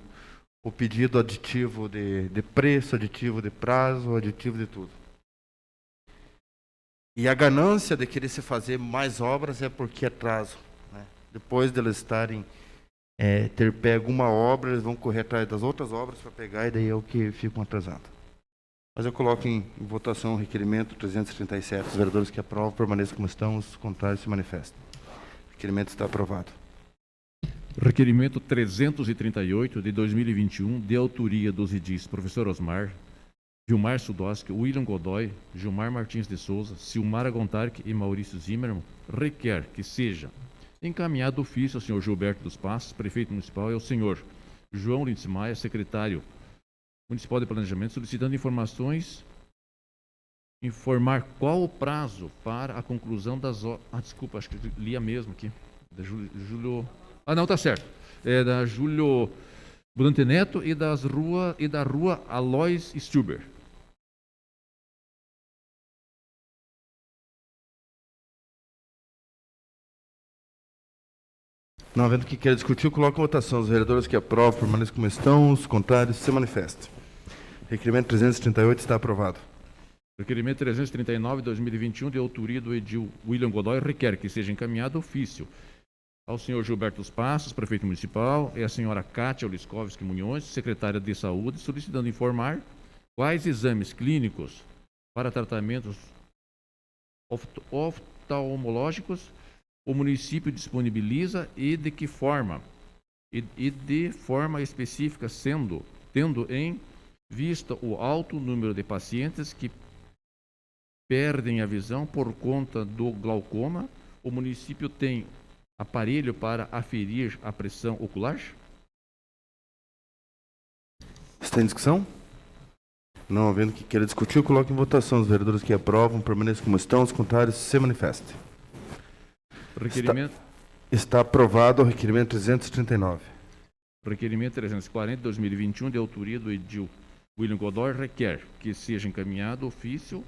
o pedido aditivo de preço, aditivo de prazo, aditivo de tudo. E a ganância de querer se fazer mais obras é porque atraso, né? Depois de eles ter pego uma obra, eles vão correr atrás das outras obras para pegar, e daí é o que ficam atrasados. Mas eu coloco em votação o requerimento 337. Os vereadores que aprovam permaneçam como estão, os contrários se manifestam. O requerimento está aprovado. Requerimento 338 de 2021, de autoria dos edis professor Osmar, Vilmar Sudoski, William Godoy, Gilmar Martins de Souza, Silmara Gontarque e Maurício Zimmermann, requer que seja encaminhado ofício ao senhor Gilberto dos Passos, prefeito municipal, e ao senhor João Lins Maia, secretário municipal de planejamento, solicitando informações, informar qual o prazo para a conclusão das obras. Desculpa, acho que li a mesma aqui. Da Júlio. Não, tá certo. É da Júlio Budante Neto e da rua Alois Stuber. Não havendo que queira discutir, eu coloco em votação. Os vereadores que aprovam permaneçam como estão, os contrários se manifestam. Requerimento 338 está aprovado. Requerimento 339 de 2021, de autoria do edil William Godoy, requer que seja encaminhado ofício ao senhor Gilberto dos Passos, prefeito municipal, e à senhora Kátia Oliskovski Munhões, secretária de saúde, solicitando informar quais exames clínicos para tratamentos oftalmológicos o município disponibiliza e de que forma, e de forma específica, tendo em vista o alto número de pacientes que perdem a visão por conta do glaucoma. O município tem aparelho para aferir a pressão ocular? Está em discussão? Não havendo que queira discutir, eu coloco em votação. Os vereadores que aprovam permaneçam como estão, os contrários se manifestem. Requerimento. Está aprovado o requerimento 339. Requerimento 340 de 2021, de autoria do edil William Godoy, requer que seja encaminhado ofício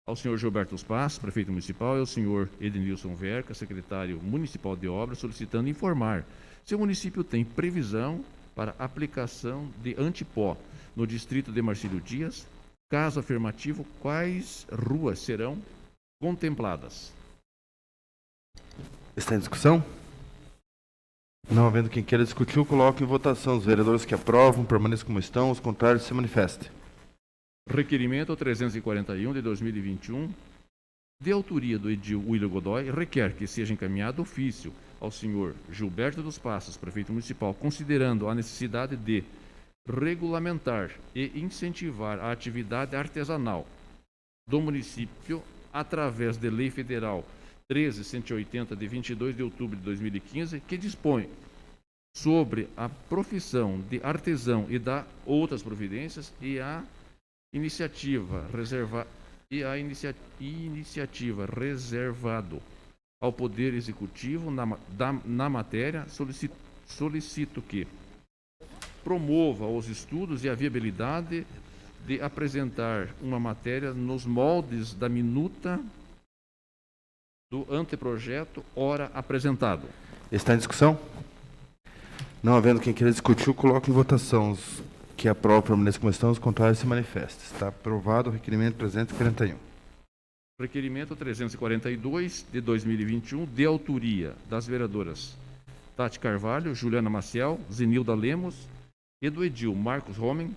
ao senhor Gilberto dos Passos, prefeito municipal, e ao senhor Edenilson Verca, secretário municipal de obras, solicitando informar se o município tem previsão para aplicação de antipó no distrito de Marcílio Dias. Caso afirmativo, quais ruas serão contempladas? Está em discussão? Não havendo quem queira discutir, eu coloco em votação. Os vereadores que aprovam permaneçam como estão, os contrários se manifestem. Requerimento 341 de 2021, de autoria do edil William Godoy, requer que seja encaminhado ofício ao senhor Gilberto dos Passos, prefeito municipal, considerando a necessidade de regulamentar e incentivar a atividade artesanal do município através de Lei Federal 13.180, de 22 de outubro de 2015, que dispõe sobre a profissão de artesão e dá outras providências, e a iniciativa reservado ao Poder Executivo na matéria. Solicito que promova os estudos e a viabilidade de apresentar uma matéria nos moldes da minuta do anteprojeto ora apresentado. Está em discussão? Não havendo quem queira discutir, eu coloco em votação. Os que aprovam permaneçam como estão, os contrários se manifestem. Está aprovado o requerimento 341. Requerimento 342 de 2021, de autoria das vereadoras Tati Carvalho, Juliana Maciel, Zenilda Lemos e do edil Marcos Romen,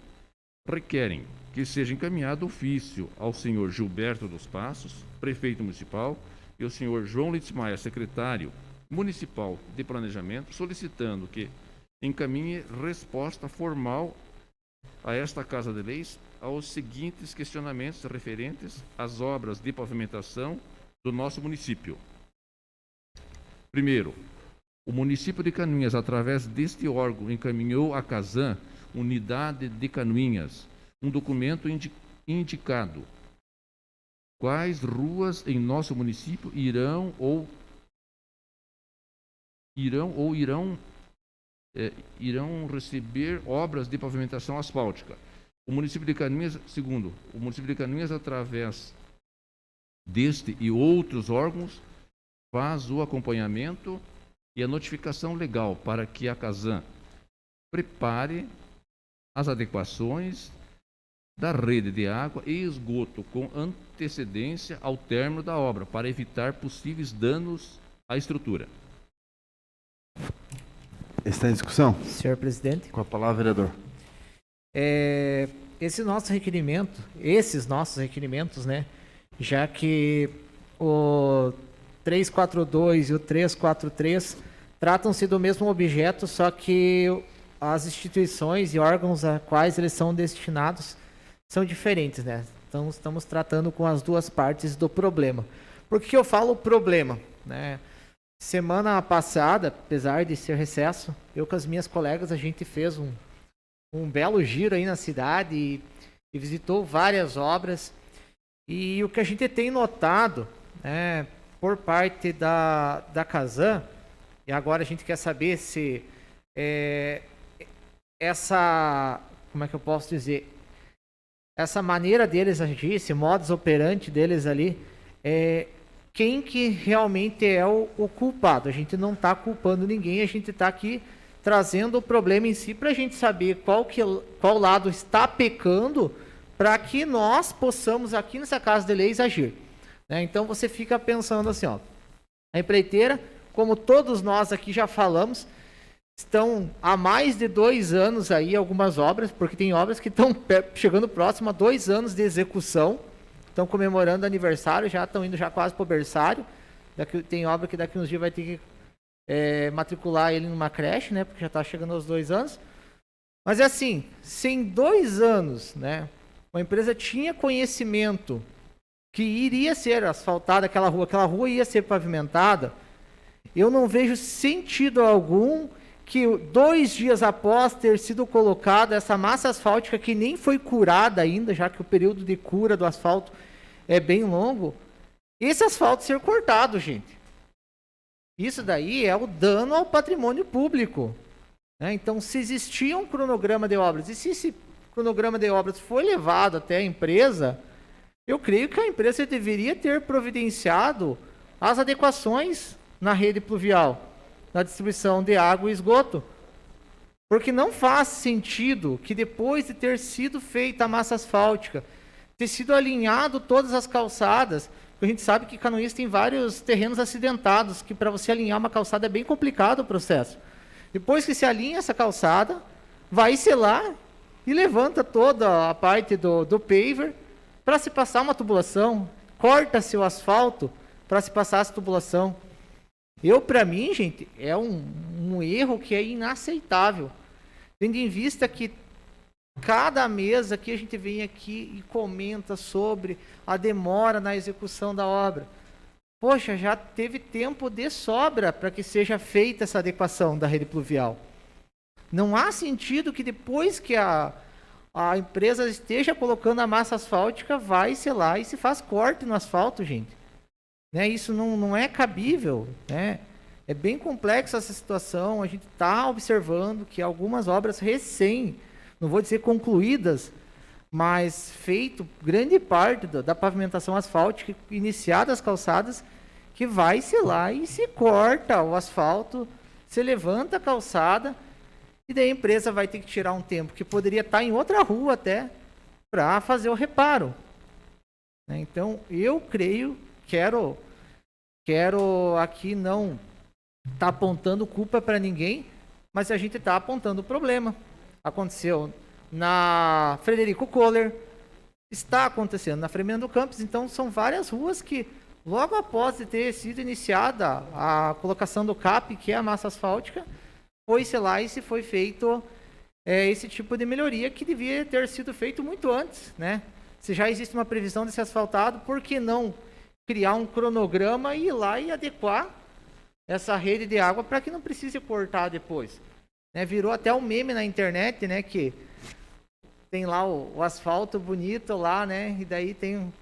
requerem que seja encaminhado ofício ao senhor Gilberto dos Passos, prefeito municipal, e ao senhor João Litzmaia, secretário municipal de planejamento, solicitando que encaminhe resposta formal a esta Casa de Leis aos seguintes questionamentos referentes às obras de pavimentação do nosso município. Primeiro, o município de Canoinhas, através deste órgão, encaminhou à Casan, Unidade de Canoinhas, um documento indicado quais ruas em nosso município irão receber obras de pavimentação asfáltica. O município de Canoinhas, segundo, o município de Canoinhas, através deste e outros órgãos, faz o acompanhamento e a notificação legal para que a Casan prepare as adequações da rede de água e esgoto com antecedência ao término da obra, para evitar possíveis danos à estrutura. Está em discussão? Senhor presidente. Com a palavra, vereador. Esses nossos requerimentos, né, já que o 342 e o 343 tratam-se do mesmo objeto, só que as instituições e órgãos a quais eles são destinados são diferentes, né? Então estamos tratando com as duas partes do problema. Por que eu falo problema, né? Semana passada, apesar de ser recesso, eu com as minhas colegas, a gente fez um belo giro aí na cidade e visitou várias obras. E o que a gente tem notado, né, por parte da Casan, e agora a gente quer saber se como é que eu posso dizer, essa maneira deles agir, esse modus operandi deles ali, quem que realmente é o culpado. A gente não está culpando ninguém, a gente está aqui trazendo o problema em si para a gente saber qual lado está pecando, para que nós possamos aqui nessa Casa de Leis agir, né? Então você fica pensando assim, ó, a empreiteira, como todos nós aqui já falamos, estão há mais de 2 anos aí algumas obras, porque tem obras que estão chegando próximo a 2 anos de execução, estão comemorando aniversário, já estão indo já quase para o berçário. Tem obra que daqui uns dias vai ter que matricular ele numa creche, né, porque já está chegando aos 2 anos. Mas é assim, se em 2 anos, né, a empresa tinha conhecimento que iria ser asfaltada aquela rua ia ser pavimentada, eu não vejo sentido algum que 2 dias após ter sido colocada essa massa asfáltica, que nem foi curada ainda, já que o período de cura do asfalto é bem longo, esse asfalto ser cortado, gente. Isso daí é o dano ao patrimônio público, né? Então, se existia um cronograma de obras, e se esse cronograma de obras foi levado até a empresa, eu creio que a empresa deveria ter providenciado as adequações na rede pluvial, na distribuição de água e esgoto. Porque não faz sentido que depois de ter sido feita a massa asfáltica, ter sido alinhado todas as calçadas, a gente sabe que Canoinhas tem vários terrenos acidentados, que para você alinhar uma calçada é bem complicado o processo. Depois que se alinha essa calçada, vai-se lá e levanta toda a parte do paver para se passar uma tubulação, corta-se o asfalto para se passar essa tubulação. Para mim, gente, é um erro que é inaceitável. Tendo em vista que cada mês aqui a gente vem aqui e comenta sobre a demora na execução da obra. Poxa, já teve tempo de sobra para que seja feita essa adequação da rede pluvial. Não há sentido que depois que a empresa esteja colocando a massa asfáltica, vai-se lá e se faz corte no asfalto, gente. Né? Isso não é cabível, né? É bem complexa essa situação. A gente está observando que algumas obras não vou dizer concluídas, mas feito grande parte da pavimentação asfáltica, iniciada as calçadas, que vai-se lá e se corta o asfalto, se levanta a calçada, e daí a empresa vai ter que tirar um tempo que poderia estar em outra rua até, para fazer o reparo. Né? Então, eu creio, quero aqui não estar apontando culpa para ninguém, mas a gente está apontando o problema. Aconteceu na Frederico Kohler, está acontecendo na Fremendo Campos, então são várias ruas que, logo após ter sido iniciada a colocação do CAP, que é a massa asfáltica, foi-se lá e se foi feito esse tipo de melhoria que devia ter sido feito muito antes, né? Se já existe uma previsão de ser asfaltado, por que não criar um cronograma e ir lá e adequar essa rede de água para que não precise cortar depois? Né? Virou até um meme na internet, né? Que tem lá o asfalto bonito lá, né? E daí tem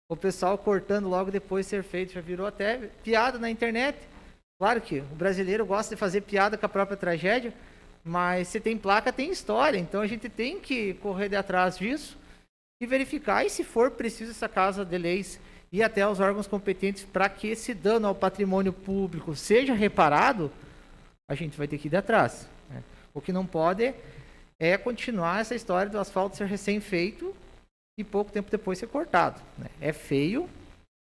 o pessoal cortando logo depois de ser feito. Já virou até piada na internet. Claro que o brasileiro gosta de fazer piada com a própria tragédia, mas se tem placa, tem história. Então a gente tem que correr de atrás disso e verificar, e se for preciso, essa Casa de Leis e até os órgãos competentes para que esse dano ao patrimônio público seja reparado, a gente vai ter que ir de atrás. Né? O que não pode é continuar essa história do asfalto ser recém-feito e pouco tempo depois ser cortado. Né? É feio,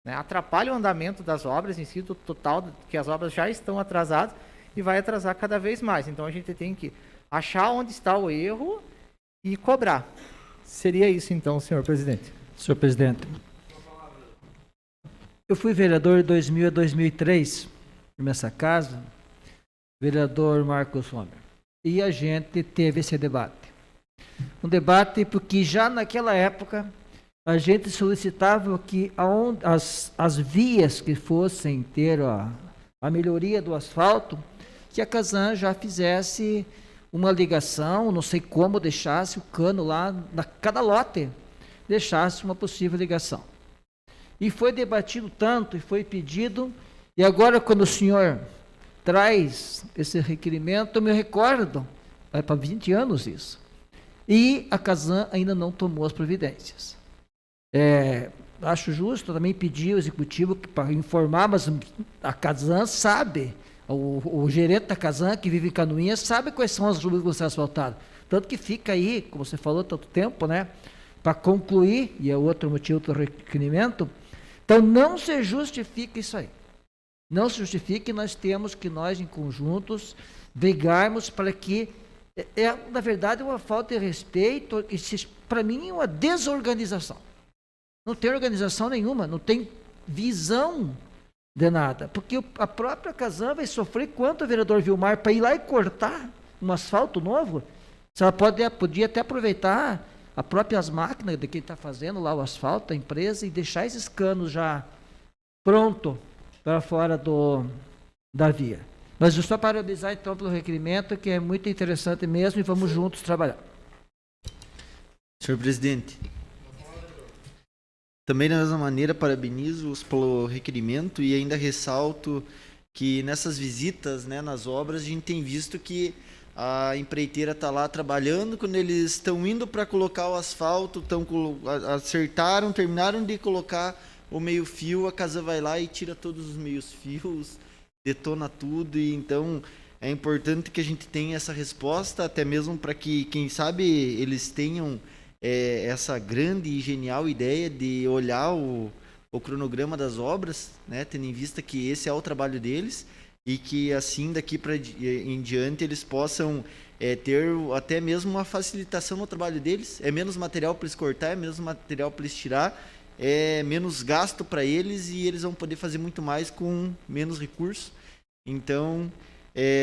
né? Atrapalha o andamento das obras em si, do total, que as obras já estão atrasadas e vai atrasar cada vez mais. Então a gente tem que achar onde está o erro e cobrar. Seria isso então, senhor presidente. Senhor presidente, eu fui vereador de 2000 a 2003 nessa casa, vereador Marcos Homer, e a gente teve esse debate. Um debate porque já naquela época a gente solicitava que as vias que fossem ter a melhoria do asfalto, que a Casan já fizesse uma ligação, não sei como, deixasse o cano lá, cada lote, deixasse uma possível ligação. E foi debatido tanto, e foi pedido, e agora quando o senhor traz esse requerimento, eu me recordo, vai para 20 anos isso, e a Casan ainda não tomou as providências. Acho justo também pedir ao executivo para informar, mas a Casan sabe, o gerente da Casan, que vive em Canoinhas, sabe quais são as ruas que vão ser asfaltadas. Tanto que fica aí, como você falou, tanto tempo, né? Para concluir, e é outro motivo do requerimento. Então, não se justifica isso aí. Não se justifique, nós temos que, nós em conjuntos, brigarmos para que, na verdade, uma falta de respeito, para mim, é uma desorganização. Não tem organização nenhuma, não tem visão de nada, porque a própria Casan vai sofrer quanto o vereador Vilmar para ir lá e cortar um asfalto novo. Se ela podia até aproveitar as próprias máquinas de quem está fazendo lá o asfalto, a empresa, e deixar esses canos já pronto para fora da via. Mas eu só parabenizar então pelo requerimento, que é muito interessante mesmo, e vamos juntos trabalhar. Senhor presidente, também da mesma maneira parabenizo-os pelo requerimento e ainda ressalto que nessas visitas, né, nas obras, a gente tem visto que a empreiteira está lá trabalhando. Quando eles estão indo para colocar o asfalto, acertaram, terminaram de colocar o meio-fio, a casa vai lá e tira todos os meios-fios, detona tudo. E então é importante que a gente tenha essa resposta, até mesmo para que, quem sabe, eles tenham essa grande e genial ideia de olhar o cronograma das obras, né, tendo em vista que esse é o trabalho deles, e que assim daqui em diante eles possam ter até mesmo uma facilitação no trabalho deles. É menos material para eles cortar, é menos material para eles tirar, é menos gasto para eles, e eles vão poder fazer muito mais com menos recursos. Então,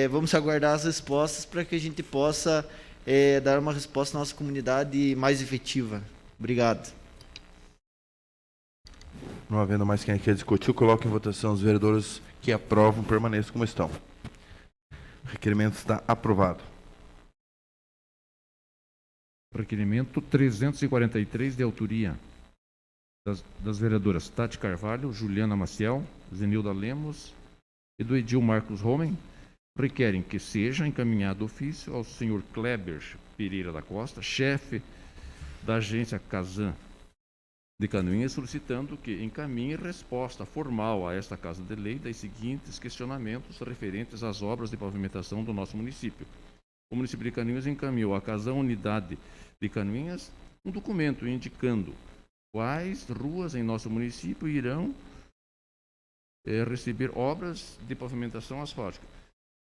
vamos aguardar as respostas para que a gente possa dar uma resposta à nossa comunidade mais efetiva. Obrigado. Não havendo mais quem quer discutir, coloco em votação os vereadores que aprovam, permaneçam como estão. O requerimento está aprovado. Requerimento 343, de autoria das vereadoras Tati Carvalho, Juliana Maciel, Zenilda Lemos e do Edil Marcos Romen, requerem que seja encaminhado ofício ao senhor Kleber Pereira da Costa, chefe da agência Casan de Canoinhas, solicitando que encaminhe resposta formal a esta Casa de Lei das seguintes questionamentos referentes às obras de pavimentação do nosso município. O município de Canoinhas encaminhou à Casan Unidade de Canoinhas um documento indicando quais ruas em nosso município irão receber obras de pavimentação asfáltica.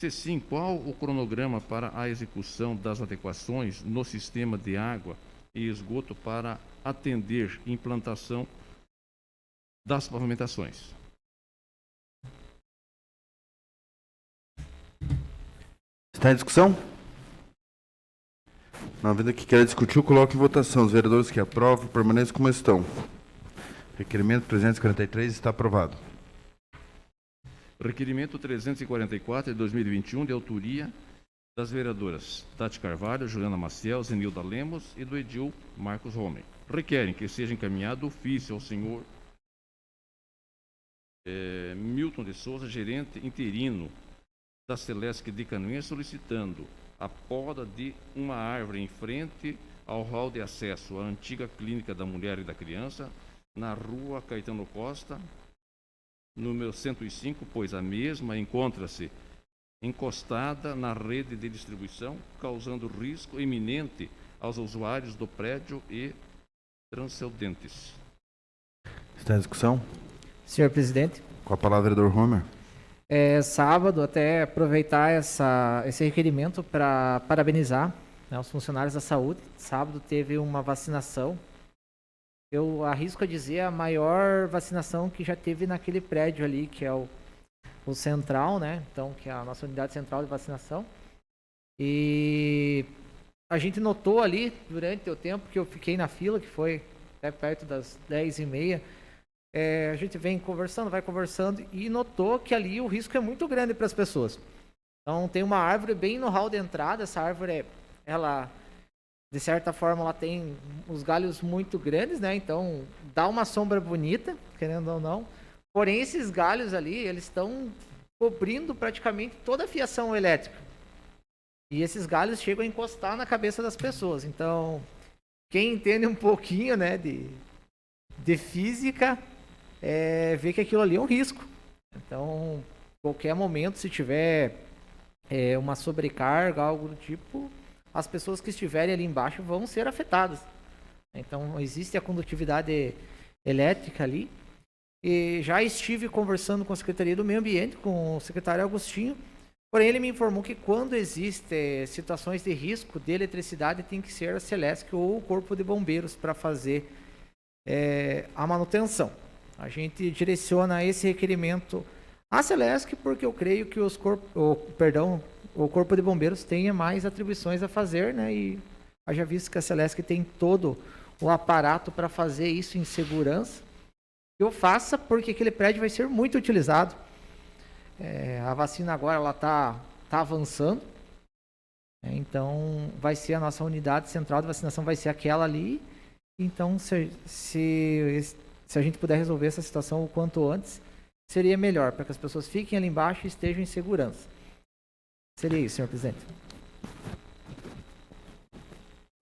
Se sim, qual o cronograma para a execução das adequações no sistema de água e esgoto para atender implantação das pavimentações? Está em discussão? Não havendo que queira discutir, eu coloco em votação. Os vereadores que aprovam, permaneçam como estão. Requerimento 343 está aprovado. Requerimento 344 de 2021, de autoria das vereadoras Tati Carvalho, Juliana Maciel, Zenilda Lemos e do Edil Marcos Romen. Requerem que seja encaminhado ofício ao senhor Milton de Souza, gerente interino da Celesc de Canoinhas, solicitando a poda de uma árvore em frente ao hall de acesso à antiga Clínica da Mulher e da Criança, na rua Caetano Costa, número 105, pois a mesma encontra-se encostada na rede de distribuição, causando risco iminente aos usuários do prédio e transcendentes. Está em discussão? Senhor presidente. Com a palavra, vereador Homer. Sábado, até aproveitar esse requerimento para parabenizar, né, os funcionários da saúde. Sábado teve uma vacinação. Eu arrisco a dizer a maior vacinação que já teve naquele prédio ali, que é o central, né? Então, que é a nossa unidade central de vacinação. E a gente notou ali, durante o tempo que eu fiquei na fila, que foi até perto das 10h30, a gente vai conversando e notou que ali o risco é muito grande para as pessoas. Então, tem uma árvore bem no hall de entrada. Essa árvore, ela, de certa forma, ela tem os galhos muito grandes, né? Então, dá uma sombra bonita, querendo ou não. Porém, esses galhos ali, eles estão cobrindo praticamente toda a fiação elétrica. E esses galhos chegam a encostar na cabeça das pessoas. Então, quem entende um pouquinho, né, de física, vê que aquilo ali é um risco. Então, qualquer momento, se tiver uma sobrecarga, algo do tipo, as pessoas que estiverem ali embaixo vão ser afetadas. Então, existe a condutividade elétrica ali. E já estive conversando com a Secretaria do Meio Ambiente, com o secretário Agostinho, porém ele me informou que quando existem situações de risco de eletricidade, tem que ser a Celesc ou o Corpo de Bombeiros para fazer a manutenção. A gente direciona esse requerimento à Celesc porque eu creio que o Corpo de Bombeiros tenha mais atribuições a fazer, né? E haja visto que a Celesc tem todo o aparato para fazer isso em segurança. Eu faça porque aquele prédio vai ser muito utilizado. A vacina agora ela tá avançando, então vai ser a nossa unidade central de vacinação, vai ser aquela ali. Então, se a gente puder resolver essa situação o quanto antes, seria melhor, para que as pessoas fiquem ali embaixo e estejam em segurança. Seria isso, senhor presidente.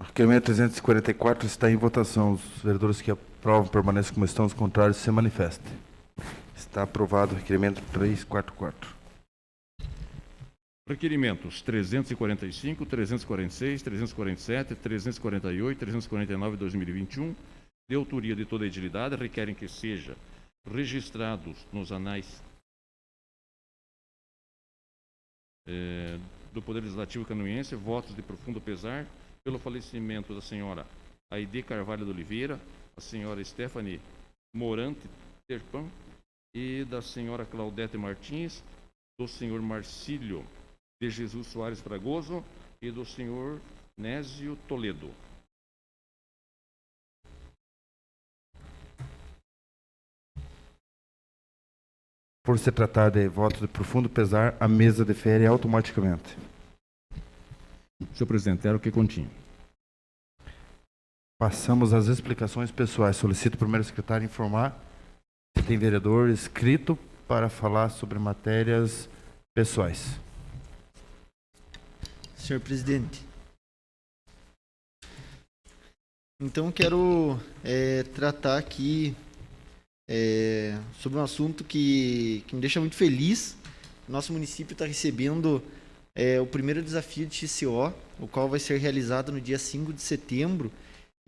O requerimento 344 está em votação. Os vereadores que aprovam permanecem como estão, os contrários se manifestem. Está aprovado o requerimento 344. Requerimentos 345, 346, 347, 348, 349 de 2021, de autoria de toda a edilidade, requerem que sejam registrados nos anais do Poder Legislativo canoense votos de profundo pesar pelo falecimento da senhora Aide Carvalho de Oliveira, a senhora Stephanie Morante Terpan e da senhora Claudete Martins, do senhor Marcílio de Jesus Soares Fragoso e do senhor Nésio Toledo. Por se tratar de voto de profundo pesar, a mesa defere automaticamente. Senhor presidente, era o que continha. Passamos às explicações pessoais. Solicito o primeiro secretário informar se tem vereador inscrito para falar sobre matérias pessoais. Senhor presidente, então quero tratar aqui sobre um assunto que me deixa muito feliz. Nosso município está recebendo o primeiro desafio de XCO, o qual vai ser realizado no dia 5 de setembro.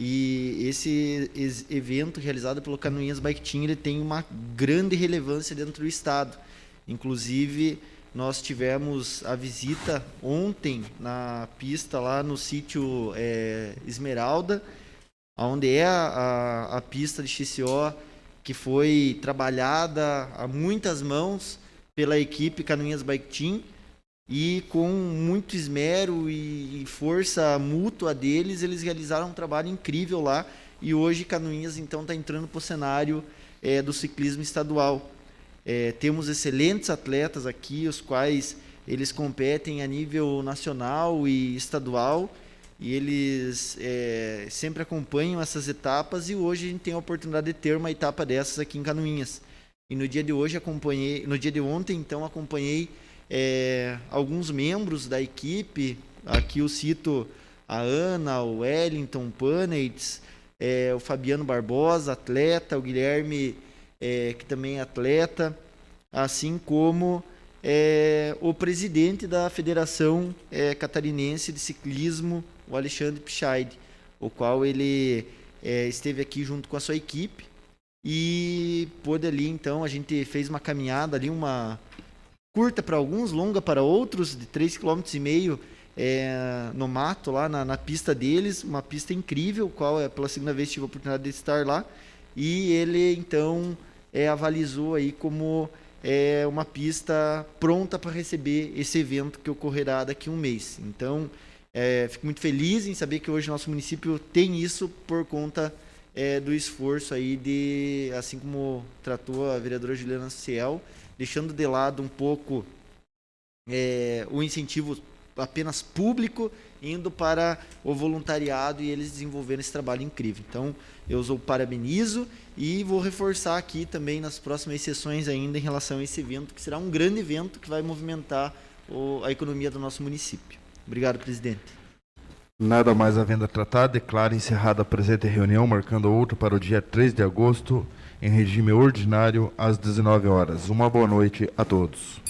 E esse evento realizado pelo Canoinhas Bike Team, ele tem uma grande relevância dentro do estado. Inclusive, nós tivemos a visita ontem na pista lá no sítio Esmeralda, onde é a pista de XCO que foi trabalhada a muitas mãos pela equipe Canoinhas Bike Team, e com muito esmero e força mútua deles, eles realizaram um trabalho incrível lá, e hoje Canoinhas então está entrando para o cenário do ciclismo estadual. Temos excelentes atletas aqui, os quais eles competem a nível nacional e estadual, e eles sempre acompanham essas etapas, e hoje a gente tem a oportunidade de ter uma etapa dessas aqui em Canoinhas. E no dia de ontem, então, acompanhei alguns membros da equipe. Aqui eu cito a Ana, o Wellington Paneitz, o Fabiano Barbosa, atleta, o Guilherme, que também é atleta, assim como o presidente da Federação Catarinense de Ciclismo, o Alexandre Pichaide, o qual ele esteve aqui junto com a sua equipe, e pôde ali, então, a gente fez uma caminhada ali, uma curta para alguns, longa para outros, de 3,5 km no mato, lá na pista deles, uma pista incrível, qual pela segunda vez tive a oportunidade de estar lá, e ele então avalizou aí como uma pista pronta para receber esse evento que ocorrerá daqui a um mês. Então, fico muito feliz em saber que hoje nosso município tem isso por conta do esforço aí assim como tratou a vereadora Juliana Ciel, deixando de lado um pouco o incentivo apenas público, indo para o voluntariado e eles desenvolvendo esse trabalho incrível. Então, eu os parabenizo e vou reforçar aqui também nas próximas sessões ainda em relação a esse evento, que será um grande evento que vai movimentar a economia do nosso município. Obrigado, presidente. Nada mais havendo a tratar, declaro encerrada a presente reunião, marcando outra para o dia 3 de agosto, em regime ordinário, às 19 horas. Uma boa noite a todos.